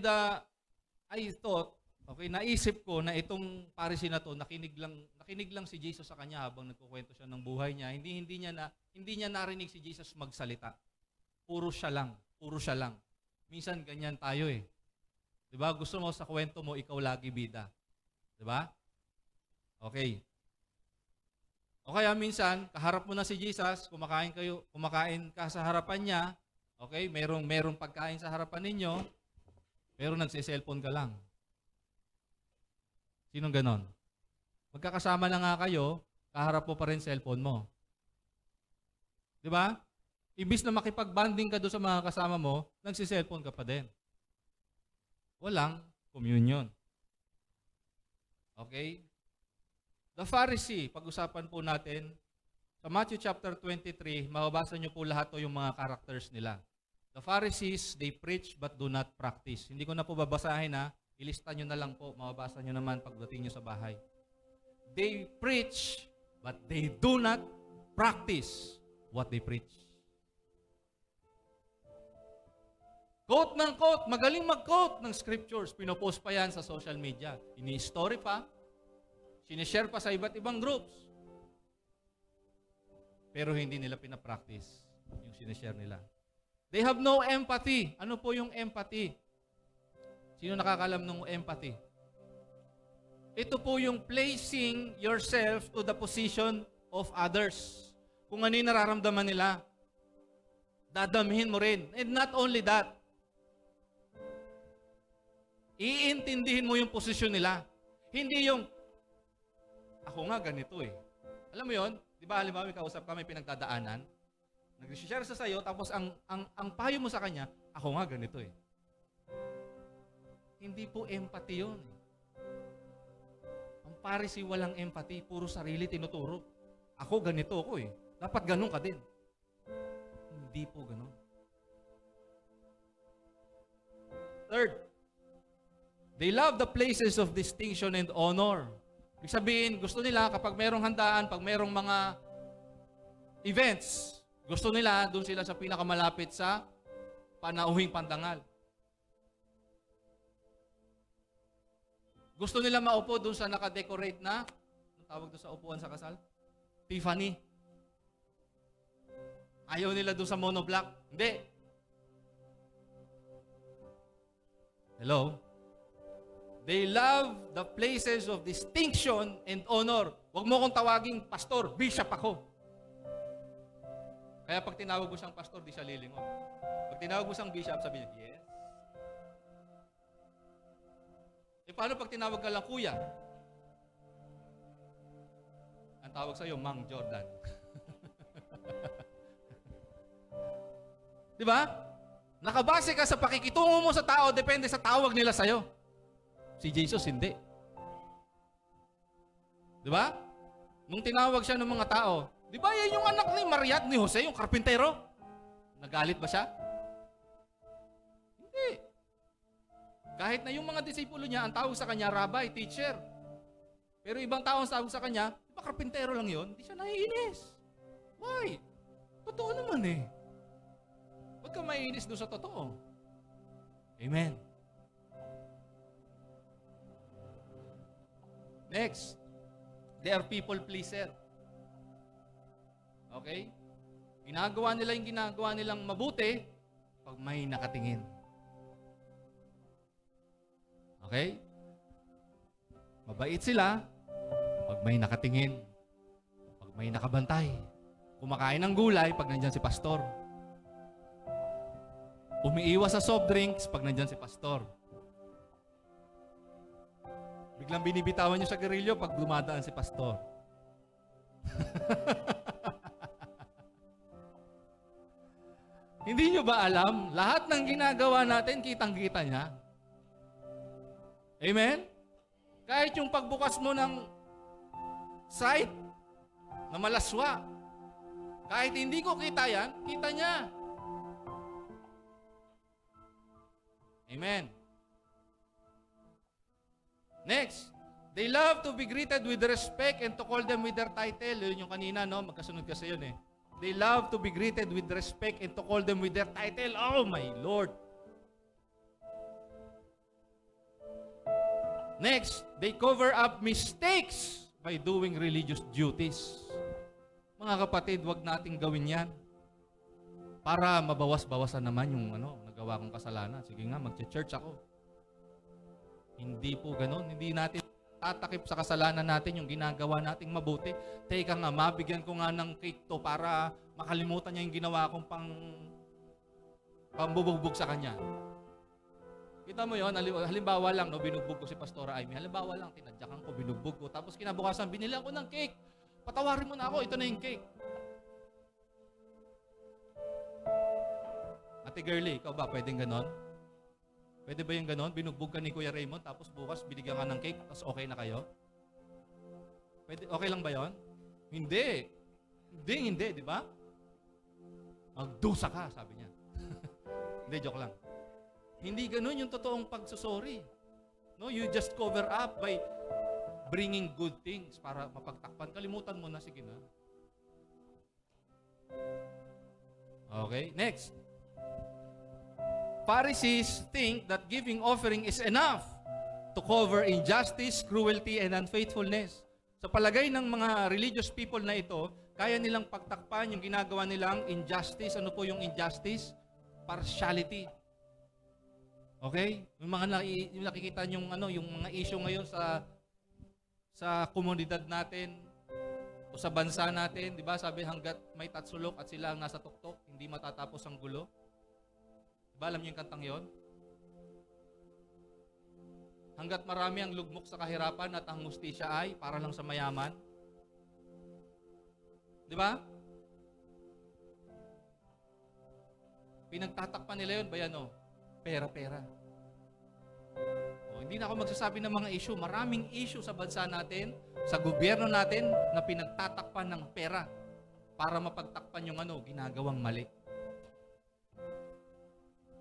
I thought, okay, naisip ko na itong Pharisee na to, nakinig lang si Jesus sa kanya habang nagkukwento siya ng buhay niya. Hindi niya narinig si Jesus magsalita. Puro siya lang. Minsan ganyan tayo eh. 'Di ba? Gusto mo sa kwento mo ikaw lagi bida. 'Di ba? Okay. O kaya minsan kaharap mo na si Jesus, kumakain ka sa harapan niya. Okay? Merong pagkain sa harapan ninyo. pero nagsiselfon ka lang. Sinong ganon? Magkakasama na nga kayo, kaharap mo pa rin cellphone mo. Di ba? Ibis na makipag-bonding ka doon sa mga kasama mo, nagsiselfon ka pa din. Walang communion. Okay? The Pharisee, pag-usapan po natin, sa Matthew chapter 23, mababasa nyo po lahat to yung mga characters nila. The Pharisees, they preach but do not practice. Hindi ko na po babasahin ha, ilista nyo na lang po, mababasa nyo naman pagdating nyo sa bahay. They preach but they do not practice what they preach. Quote ng quote, magaling mag-quote ng scriptures. Pinopost pa yan sa social media. Ini-story pa, sinishare pa sa iba't ibang groups. Pero hindi nila pinapractice yung sinishare nila. They have no empathy. Ano po yung empathy? Sino nakakalam ng empathy? Ito po yung placing yourself to the position of others. Kung ano yung nararamdaman nila, dadamhin mo rin. And not only that, iintindihin mo yung posisyon nila. Hindi yung, ako nga ganito eh. Alam mo yon? Di ba, halimbawa, may kausap kami pinagdadaanan, nag-share sa sayo, tapos ang payo mo sa kanya, ako nga ganito eh. Hindi po empathy yun. Ang Pharisee walang empathy, puro sarili tinuturo. Ako ganito ako eh. Dapat ganun ka din. Hindi po ganun. Third, they love the places of distinction and honor. Ibig sabihin, gusto nila kapag merong handaan, pag merong mga events, gusto nila, doon sila sa pinakamalapit sa panauhing pandangal. Gusto nila maupo doon sa nakadecorate na, anong tawag doon sa upuan sa kasal? Tiffany. Ayaw nila doon sa monoblock. Hindi. Hello? They love the places of distinction and honor. Huwag mo kong tawaging pastor, bishop ako. Kaya pag tinawag mo siyang pastor, di siya lilingon. Pag tinawag mo siyang bishop, sabi niya, yes. E paano pag tinawag ka lang kuya? Ang tawag sa'yo, Mang Jordan. Di ba? Nakabase ka sa pakikitungo mo sa tao, depende sa tawag nila sa'yo. Si Jesus, hindi. Di ba? Nung tinawag siya ng mga tao, di ba yan yung anak ni Maria at ni Jose, yung karpintero? Nagalit ba siya? Hindi. Kahit na yung mga disipulo niya, ang tawag sa kanya, rabbi, teacher. Pero ibang tao ang tawag sa kanya, di ba karpintero lang yun? Hindi siya naiinis. Why? Totoo naman eh. Huwag ka maiinis doon sa totoo. Amen. Next, they are people pleaser. Okay? Ginagawa nila yung ginagawa nilang mabuti pag may nakatingin. Okay? Mabait sila pag may nakatingin. Pag may nakabantay. Kumakain ng gulay pag nandyan si pastor. Umiiwas sa soft drinks pag nandyan si pastor. Biglang binibitawan niyo sa gerilyo pag dumadaan si pastor. Hindi niyo ba alam? Lahat ng ginagawa natin, kitang-kita niya. Amen? Kahit yung pagbukas mo ng site na malaswa, kahit hindi ko kita yan, kita niya. Amen. Next, they love to be greeted with respect and to call them with their title. Yun yung kanina, no? Magkasunod kasi yun eh. They love to be greeted with respect and to call them with their title. Oh my Lord! Next, they cover up mistakes by doing religious duties. Mga kapatid, wag nating gawin yan para mabawas-bawasan naman yung nagawa kong kasalanan. Sige nga, mag-church ako. Hindi po ganun. Hindi natin tatakip sa kasalanan natin yung ginagawa nating mabuti. Teka nga, mabigyan ko nga ng cake to para makalimutan niya yung ginawa kong pambubugbog sa kanya. Kita mo yon, halimbawa lang, no, binugbog ko si Pastora Amy. Halimbawa lang, tinadyakan ko, binugbog ko. Tapos kinabukasan, binili ako ng cake. Patawarin mo na ako, ito na yung cake. Ate Girlie, ikaw ba pwedeng ganon? Pwede ba yung ganon? Binugbog ka ni Kuya Raymond, tapos bukas binigyan ka ng cake, tapos okay na kayo? Pwede, okay lang ba yon? Hindi. Hindi, di ba? Magdusa ka, sabi niya. Hindi, joke lang. Hindi ganun yung totoong pagsusori. No, you just cover up by bringing good things para mapagtakpan. Kalimutan mo na, sige na. Okay, next. Pharisees think that giving offering is enough to cover injustice, cruelty, and unfaithfulness. Sa palagay ng mga religious people na ito, kaya nilang pagtakpan yung ginagawa nilang injustice. Ano po yung injustice? Partiality. Okay? Yung mga yung nakikita yung mga issue ngayon sa komunidad natin o sa bansa natin, 'di ba? Sabi hangga't may tatsulok at sila ang nasa tuktok, hindi matatapos ang gulo. 'Di ba alam niyo yung kantang 'yon? Hangga't marami ang lugmok sa kahirapan at ang hustisya ay para lang sa mayaman. 'Di ba? Pinagtatakpan nila 'yon, bayano? Pera-pera. Hindi na ako magsasabi ng mga issue. Maraming issue sa bansa natin, sa gobyerno natin, na pinagtatakpan ng pera para mapagtakpan yung ginagawang mali.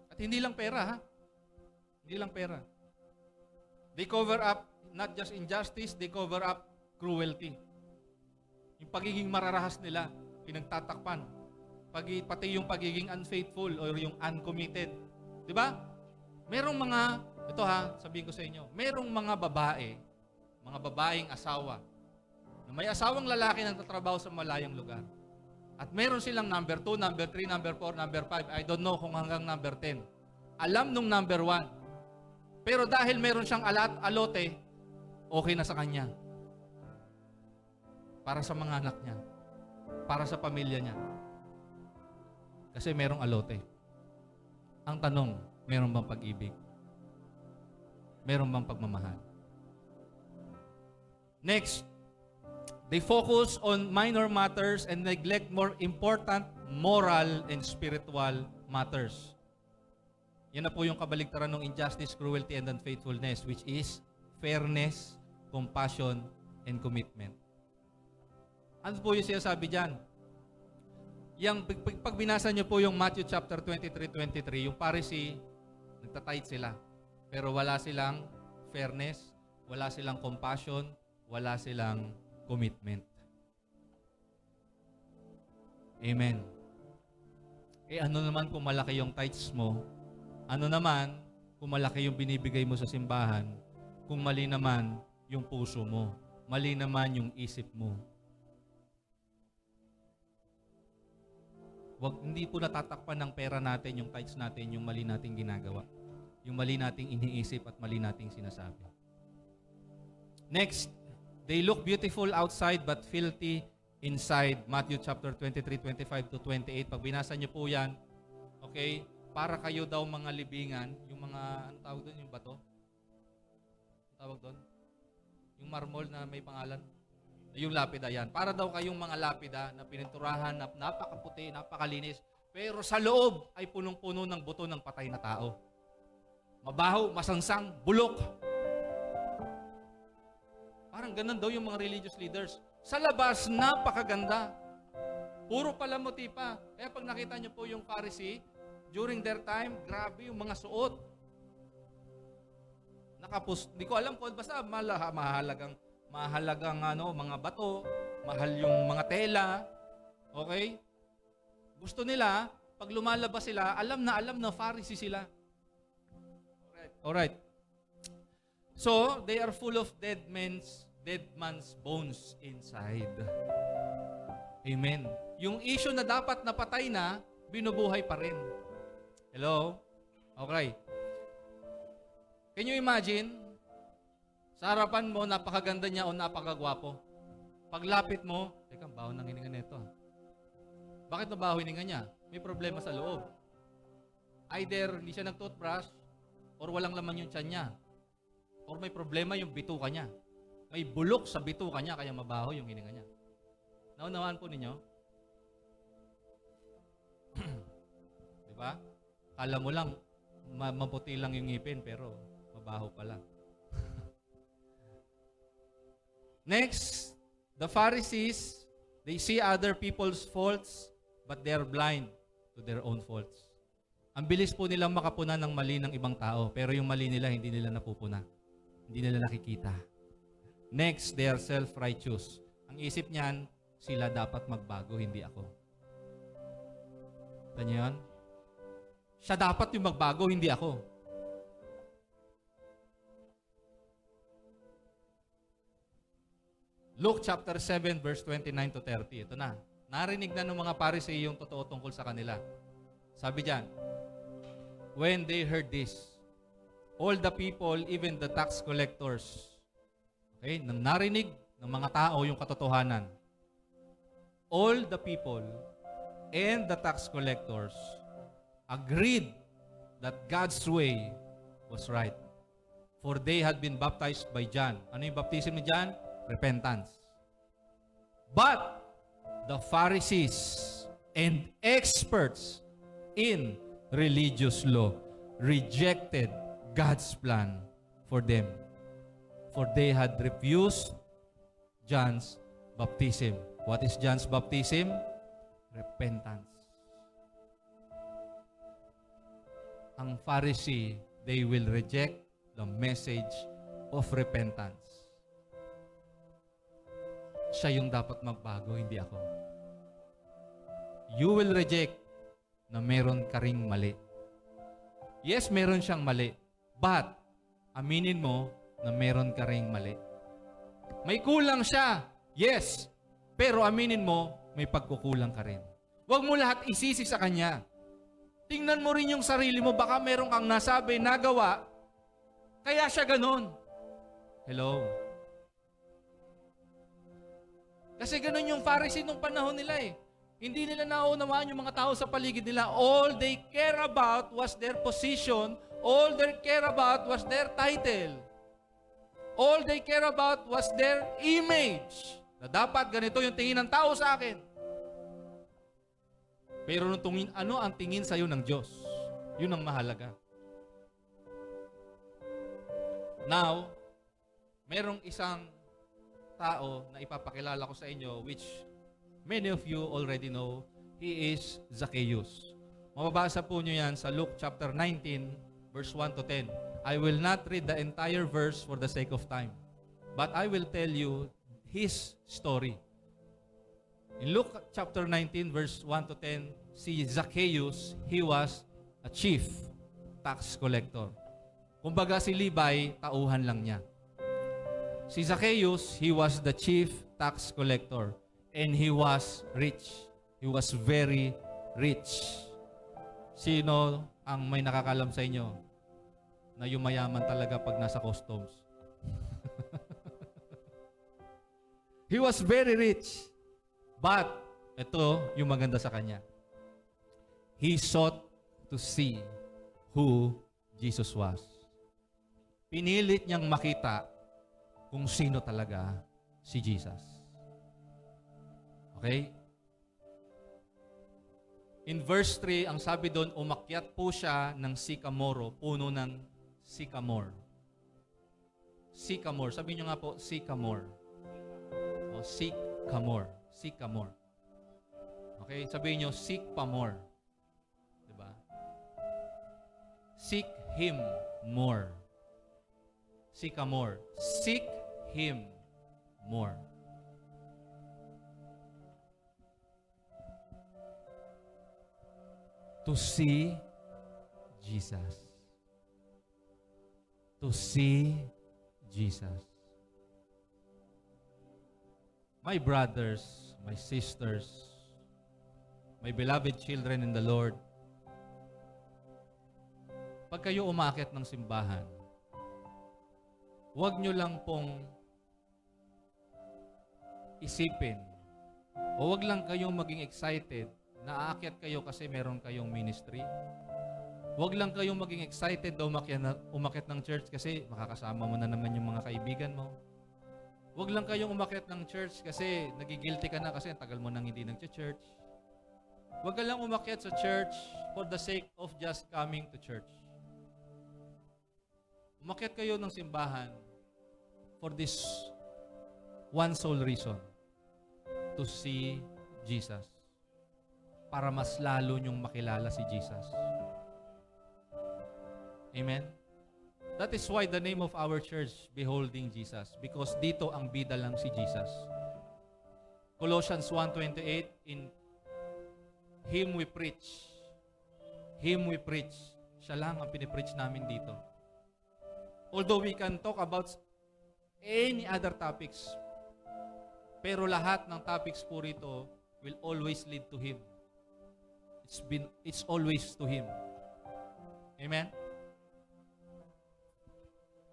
At hindi lang pera, ha? Hindi lang pera. They cover up not just injustice, they cover up cruelty. Yung pagiging mararahas nila, pinagtatakpan. Pati yung pagiging unfaithful or yung uncommitted. Diba? Merong ito sabihin ko sa inyo, merong mga babaeng asawa, na may asawang lalaki na nagtatrabaho sa malayang lugar. At meron silang number 2, number 3, number 4, number 5, I don't know kung hanggang number 10. Alam nung number 1. Pero dahil meron siyang alote, okay na sa kanya. Para sa mga anak niya. Para sa pamilya niya. Kasi merong alote. Ang tanong, meron bang pag-ibig? Meron bang pagmamahal? Next, they focus on minor matters and neglect more important moral and spiritual matters. Yan na po yung kabaligtaran ng injustice, cruelty, and unfaithfulness, which is fairness, compassion, and commitment. Ano po yung sinasabi dyan? Pag binasa nyo po yung Matthew chapter 23, yung Pharisee, nagtatight sila. Pero wala silang fairness, wala silang compassion, wala silang commitment. Amen. Ano naman kung malaki yung tithes mo? Ano naman kung malaki yung binibigay mo sa simbahan? Kung mali naman yung puso mo? Mali naman yung isip mo? Hindi po natatakpan ng pera natin, yung tithes natin, yung mali nating ginagawa. Yung mali nating iniisip at mali nating sinasabi. Next, they look beautiful outside but filthy inside. Matthew chapter 23:25 to 28. Pag binasa niyo po yan, okay, para kayo daw mga libingan, yung mga, ano tawag doon, yung bato? Ano tawag doon? Yung marmol na may pangalan? Yung lapida yan. Para daw kayong mga lapida na pininturahan na napakaputi, napakalinis, pero sa loob ay punong-puno ng buto ng patay na tao. Mabaho, masangsang, bulok. Parang ganun daw yung mga religious leaders. Sa labas, napakaganda. Puro palamuti pa. Kaya pag nakita niyo po yung Pharisee, during their time, grabe yung mga suot. Hindi ko alam kung basta mahalagang mga bato, mahal yung mga tela. Okay? Gusto nila, pag lumalabas sila, alam na Pharisee sila. Alright. So, they are full of dead man's bones inside. Amen. Yung issue na dapat napatay na, binubuhay pa rin. Hello? Okay. Can you imagine? Sa harapan mo, napakaganda niya o napakagwapo. Paglapit mo, teka, baho ng hininga nito. Bakit nabaho hininga niya? May problema sa loob. Either hindi siya nag-toothbrush, or walang laman yung tiyan niya, or may problema yung bituka niya. May bulok sa bituka niya, kaya mabaho yung hininga niya. Naunawaan po ninyo? Di ba? Kala mo lang, maputi lang yung ngipin, pero mabaho pala. Next, the Pharisees, they see other people's faults, but they are blind to their own faults. Ang bilis po nilang makapuna ng mali ng ibang tao, pero yung mali nila, hindi nila napupuna. Hindi nila nakikita. Next, they are self-righteous. Ang isip niyan, sila dapat magbago, hindi ako. Tanya yan? Siya dapat yung magbago, hindi ako. Luke chapter 7 verse 29 to 30. Ito na. Narinig na ng mga Pharisee yung totoo tungkol sa kanila. Sabi diyan, when they heard this, all the people, even the tax collectors, okay, nang narinig ng mga tao yung katotohanan, all the people and the tax collectors agreed that God's way was right. For they had been baptized by John. Ano yung baptism ni John? Repentance. But the Pharisees and experts in religious law rejected God's plan for them, for they had refused John's baptism. What is John's baptism? Repentance. Ang Pharisee, they will reject the message of repentance. Siya yung dapat magbago, hindi ako. You will reject na meron ka ring mali. Yes, meron siyang mali. But, aminin mo na meron ka ring mali. May kulang siya. Yes. Pero aminin mo, may pagkukulang ka rin. Huwag mo lahat isisi sa kanya. Tingnan mo rin yung sarili mo. Baka meron kang nasabi, nagawa, kaya siya ganun. Hello? Kasi ganun yung Pharisee nung panahon nila eh. Hindi nila naunawaan yung mga tao sa paligid nila. All they care about was their position. All they care about was their title. All they care about was their image. Na dapat ganito yung tingin ng tao sa akin. Pero nung tingin, ano ang tingin sa'yo ng Diyos? Yun ang mahalaga. Now, merong isang tao na ipapakilala ko sa inyo which many of you already know. He is Zacchaeus. Mababasa po nyo yan sa Luke chapter 19 verse 1 to 10. I will not read the entire verse for the sake of time, but I will tell you his story. In Luke chapter 19 verse 1 to 10, si Zacchaeus, he was a chief tax collector. Kumbaga si Levi, tauhan lang niya. Si Zacchaeus, he was the chief tax collector and he was rich. He was very rich. Sino ang may nakakalam sa inyo na yung mayaman talaga pag nasa customs? He was very rich. But, ito yung maganda sa kanya. He sought to see who Jesus was. Pinilit niyang makita kung sino talaga si Jesus. Okay? In verse 3, ang sabi doon, umakyat po siya ng sycamore, puno ng sycamore. Sycamore. Sabi niyo nga po, sycamore. O, sycamore. Sycamore. Okay? Sabihin niyo, seek pa more. Diba? Seek Him more. Sycamore. Seek Him more. To see Jesus. To see Jesus. My brothers, my sisters, my beloved children in the Lord, pag kayo umakyat ng simbahan, huwag nyo lang pong isipin o huwag lang kayong maging excited na aakyat kayo kasi meron kayong ministry. Huwag lang kayong maging excited na umakyat ng church kasi makakasama mo na naman yung mga kaibigan mo. Huwag lang kayong umakyat ng church kasi nagigilty ka na kasi ang tagal mo nang hindi nag-church. Huwag ka lang umakyat sa church for the sake of just coming to church. Umakyat kayo ng simbahan for this one sole reason, to see Jesus. Para mas lalo nyong makilala si Jesus. Amen? That is why the name of our church, Beholding Jesus. Because dito ang bida lang si Jesus. Colossians 1:28, in Him we preach. Him we preach. Siya lang ang pinipreach namin dito. Although we can talk about any other topics, pero lahat ng topics po rito will always lead to Him. It's always to Him. Amen?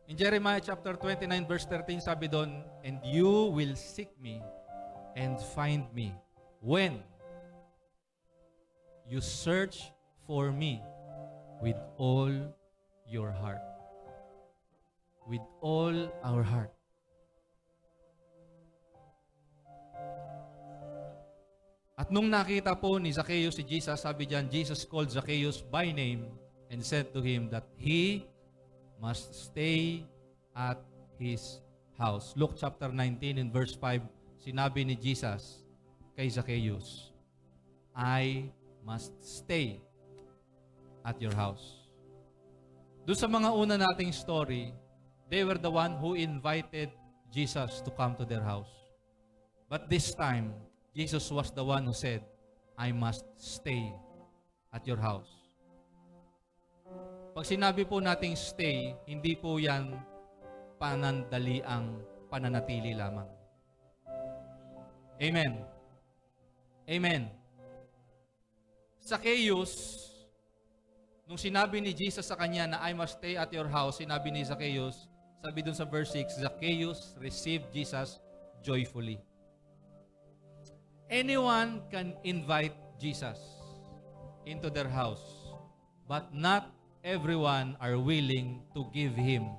In Jeremiah chapter 29 verse 13, sabi doon, and you will seek me and find me when you search for me with all your heart. With all our heart. At nung nakita po ni Zacchaeus si Jesus, sabi diyan, Jesus called Zacchaeus by name and said to him that he must stay at his house. Luke chapter 19 in verse 5, sinabi ni Jesus kay Zacchaeus, I must stay at your house. Doon sa mga una nating story, they were the one who invited Jesus to come to their house. But this time, Jesus was the one who said, I must stay at your house. Pag sinabi po nating stay, hindi po yan panandaliang pananatili lamang. Amen. Amen. Zacchaeus, nung sinabi ni Jesus sa kanya na I must stay at your house, sinabi ni Zacchaeus, sabi dun sa verse 6, Zacchaeus received Jesus joyfully. Anyone can invite Jesus into their house, but not everyone are willing to give Him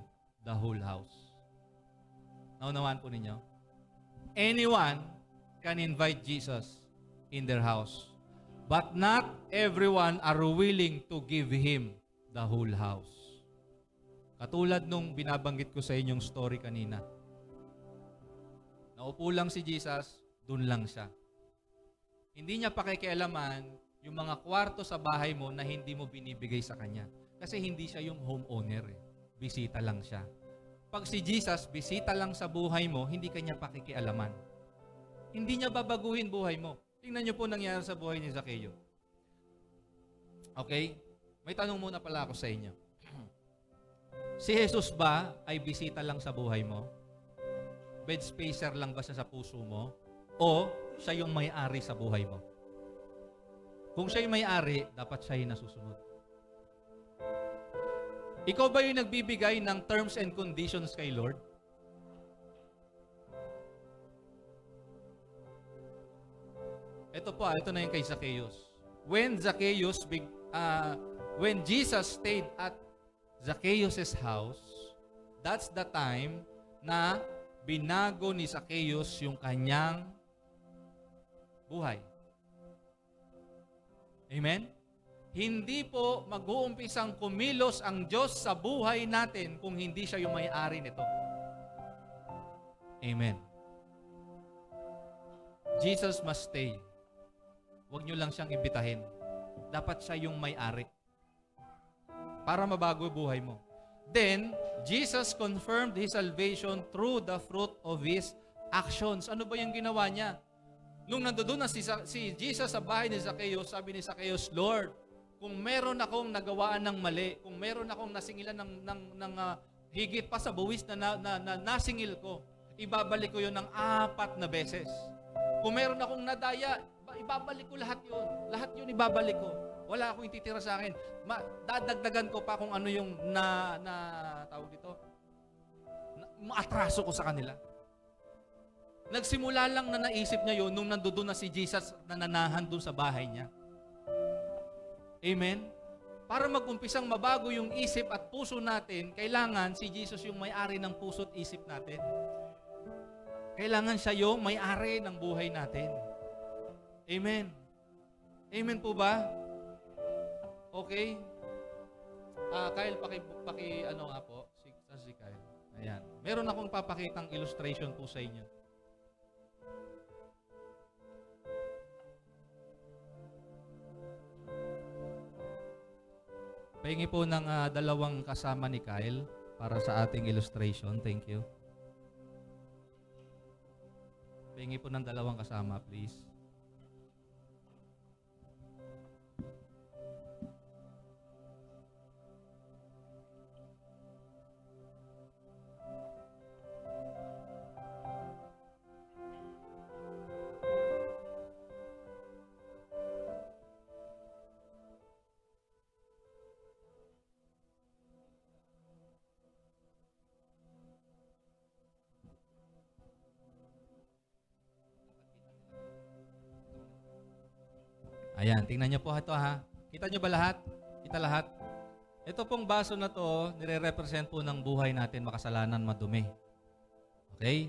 the whole house. Naunawaan po ninyo? Anyone can invite Jesus in their house, but not everyone are willing to give Him the whole house. Katulad nung binabanggit ko sa inyong story kanina. Naupo lang si Jesus, dun lang siya. Hindi niya pakikialaman yung mga kwarto sa bahay mo na hindi mo binibigay sa kanya. Kasi hindi siya yung homeowner. Bisita lang siya. Pag si Jesus, bisita lang sa buhay mo, hindi kanya pakikialaman. Hindi niya babaguhin buhay mo. Tingnan niyo po nangyari sa buhay ni Zacchaeus. Okay? May tanong muna pala ako sa inyo. Si Jesus ba ay bisita lang sa buhay mo? Bed spacer lang ba siya sa puso mo? O siya yung may-ari sa buhay mo? Kung siya yung may-ari, dapat siya yung nasusunod. Ikaw ba yung nagbibigay ng terms and conditions kay Lord? Ito po, ito na yung kay Zacchaeus. When Jesus stayed at Zacchaeus' house, that's the time na binago ni Zacchaeus yung kanyang buhay. Amen? Hindi po mag-uumpisang kumilos ang Diyos sa buhay natin kung hindi siya yung may-ari nito. Amen. Jesus must stay. Huwag nyo lang siyang imbitahin. Dapat siya yung may-ari. Para mabago yung buhay mo. Then, Jesus confirmed His salvation through the fruit of His actions. Ano ba yung ginawa niya? Nung nandoon na si Jesus sa bahay ni Zacchaeus, sabi ni Zacchaeus, Lord, kung meron akong nagawaan ng mali, kung meron akong nasingilan ng higit pa sa buwis na nasingil ko, ibabalik ko yun ng 4 na beses. Kung meron akong nadaya, ibabalik ko lahat yun. Lahat yun ibabalik ko. Wala akong ititira sa akin. Dadagdagan ko pa kung ano yung tawag dito, maatraso ko sa kanila. Nagsimula lang na naisip niya yun nung nandoon na si Jesus na nanahan doon sa bahay niya. Amen? para mag-umpisang mabago yung isip at puso natin, kailangan si Jesus yung may-ari ng puso at isip natin. Kailangan siya yung may-ari ng buhay natin. Amen. Amen po ba? Okay. Kyle, ano nga po? Si Kyle. Ayan. Meron akong papakitang illustration po sa inyo. Pahingi po ng dalawang kasama ni Kyle para sa ating illustration. Thank you. Pahingi po ng dalawang kasama, please. Ayan, tingnan niyo po ito ha. Kita niyo ba lahat? Kita lahat? Ito pong baso na to, nire-represent po ng buhay natin, makasalanan, madumi. Okay?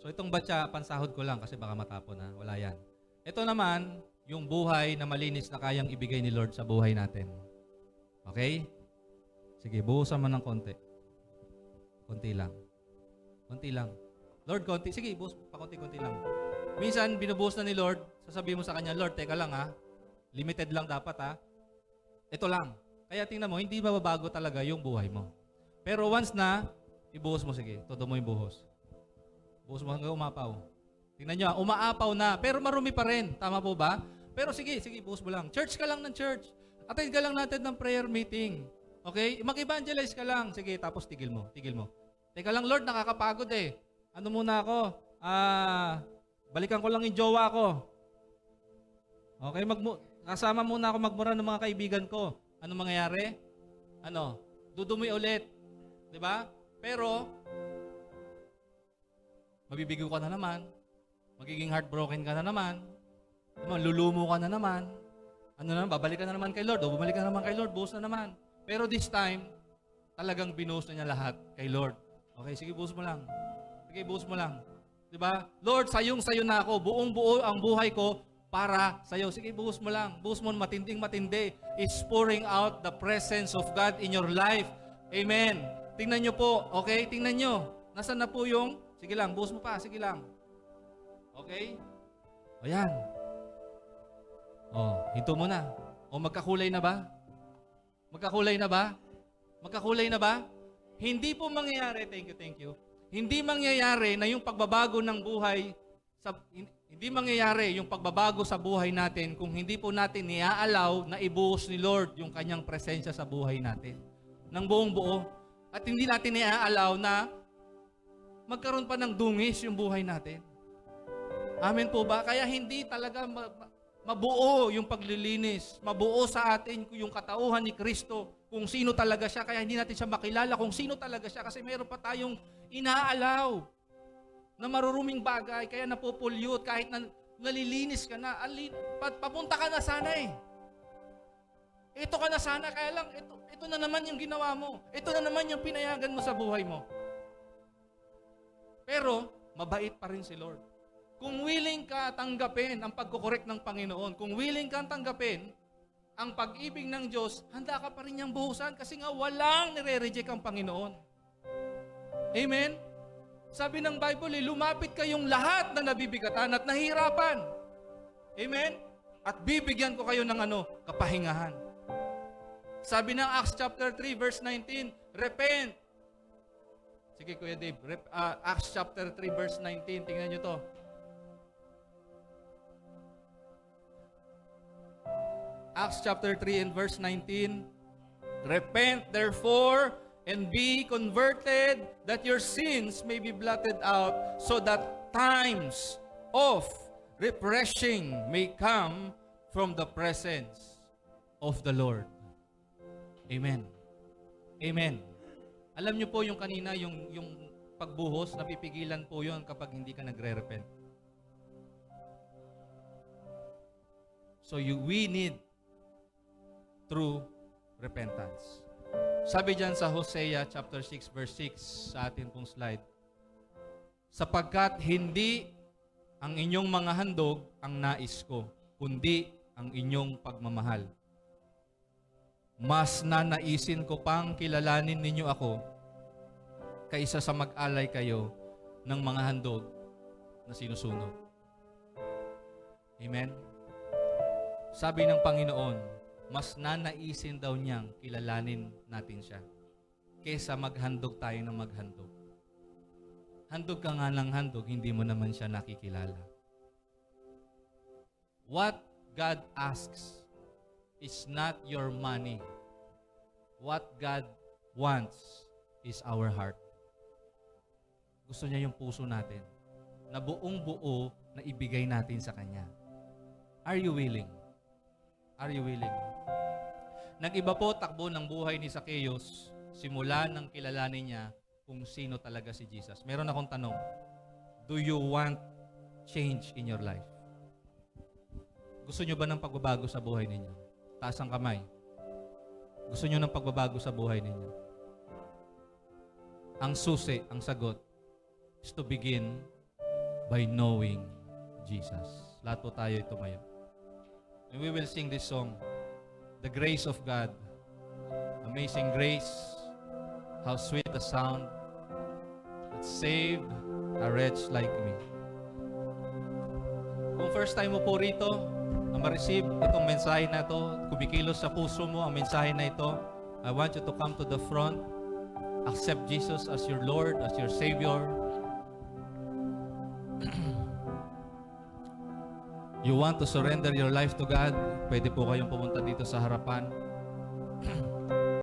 So itong batya, pansahod ko lang kasi baka matapon na. Wala yan. Ito naman, yung buhay na malinis na kayang ibigay ni Lord sa buhay natin. Okay? Sige, buhusan mo ng konti. Konti lang. Konti lang. Lord, konti. Sige, buhos pa konti-konti lang. Minsan, binubuhos na ni Lord, sasabihin mo sa kanya, Lord, teka lang ha. Limited lang dapat ha. Ito lang. Kaya tingnan mo, hindi mababago talaga yung buhay mo. Pero once na, ibuhos mo, sige, todo mo yung buhos. Buhos mo hanggang umapaw. Tingnan nyo, umaapaw na, pero marumi pa rin. Tama po ba? Pero sige, buhos mo lang. Church ka lang ng church. Attend ka lang natin ng prayer meeting. Okay? Mag-evangelize ka lang. Sige, tapos tigil mo. Teka lang, Lord, nakakapagod eh. Ano muna ako? Balikan ko lang yung jowa ko. Okay, kasama muna ako magmura ng mga kaibigan ko. Ano mangyayari? Dudumi ulit. 'Di ba? Pero mabibigo ka na naman. Magiging heartbroken ka na naman. Lulumo ka na naman. Babalik ka na naman kay Lord. O bumalik ka na naman kay Lord, buhos na naman. Pero this time, talagang binuhos na niya lahat kay Lord. Okay, sige, buhos mo lang. Sige, buhos mo lang. 'Di ba? Lord, sayong-sayo na ako. Buong-buo ang buhay ko para sa'yo. Sige, buhos mo lang. Buhos mo matinding-matindi. Is pouring out the presence of God in your life. Amen. Tingnan nyo po. Okay? Tingnan nyo. Nasaan na po yung... Sige lang, buhos mo pa. Sige lang. Okay? O yan. O, hinto mo na. O, magkakulay na ba? Magkakulay na ba? Magkakulay na ba? Hindi po mangyayari. Thank you. Hindi mangyayari na yung pagbabago ng buhay hindi mangyayari yung pagbabago sa buhay natin kung hindi po natin i-allow na ibuhos ni Lord yung kanyang presensya sa buhay natin. Ng buong buo. At hindi natin i-allow na magkaroon pa ng dungis yung buhay natin. Amen po ba? Kaya hindi talaga mabuo yung paglilinis. Mabuo sa atin yung katauhan ni Kristo kung sino talaga siya. Kaya hindi natin siya makilala kung sino talaga siya kasi meron pa tayong ina-allow na maruruming bagay, kaya napopollute, kahit na nalilinis ka na, papunta ka na sana eh. Ito ka na sana, kaya lang, ito na naman yung ginawa mo. Ito na naman yung pinayagan mo sa buhay mo. Pero, mabait pa rin si Lord. Kung willing ka tanggapin ang pagkukorek ng Panginoon, kung willing ka tanggapin ang pag-ibig ng Diyos, handa ka pa rin niyang buhusan kasi nga walang nire-reject ang Panginoon. Amen? Sabi ng Bible, lumapit kayong lahat na nabibigatan at nahihirapan. Amen? At bibigyan ko kayo ng kapahingahan. Sabi ng Acts chapter 3 verse 19, repent. Sige Kuya Dave, Acts chapter 3 verse 19, tingnan nyo to. Acts chapter 3 and verse 19, repent therefore and be converted, that your sins may be blotted out, so that times of refreshing may come from the presence of the Lord. Amen. Amen. Alam niyo po yung kanina, yung pagbuhos, napipigilan po yun kapag hindi ka nagre-repent. So we need true repentance. Sabi diyan sa Hosea chapter 6 verse 6 sa atin pong slide, sapagkat hindi ang inyong mga handog ang nais ko, kundi ang inyong pagmamahal. Mas nanaisin ko pang kilalanin ninyo ako kaysa sa mag-alay kayo ng mga handog na sinusunog. Amen? Sabi ng Panginoon, mas nanaisin daw niyang kilalanin natin siya kaysa maghandog tayo ng maghandog. Handog ka nga ng handog, hindi mo naman siya nakikilala. What God asks is not your money. What God wants is our heart. Gusto niya yung puso natin na buong buo na ibigay natin sa Kanya. Are you willing? Are you willing? Nag-iba po takbo ng buhay ni Zacchaeus simula nang kilalanin niya kung sino talaga si Jesus. Meron akong tanong. Do you want change in your life? Gusto niyo ba ng pagbabago sa buhay ninyo? Taas ang kamay. Gusto niyo ng pagbabago sa buhay ninyo? Ang susi, ang sagot, is to begin by knowing Jesus. Lahat po tayo tumayo. And we will sing this song, The Grace of God. Amazing grace, how sweet the sound that saved a wretch like me. Kung first time mo po rito, na ma-receive itong mensahe na ito, kumikilos sa puso mo ang mensahe na ito, I want you to come to the front, accept Jesus as your Lord, as your Savior. You want to surrender your life to God, pwede po kayong pumunta dito sa harapan.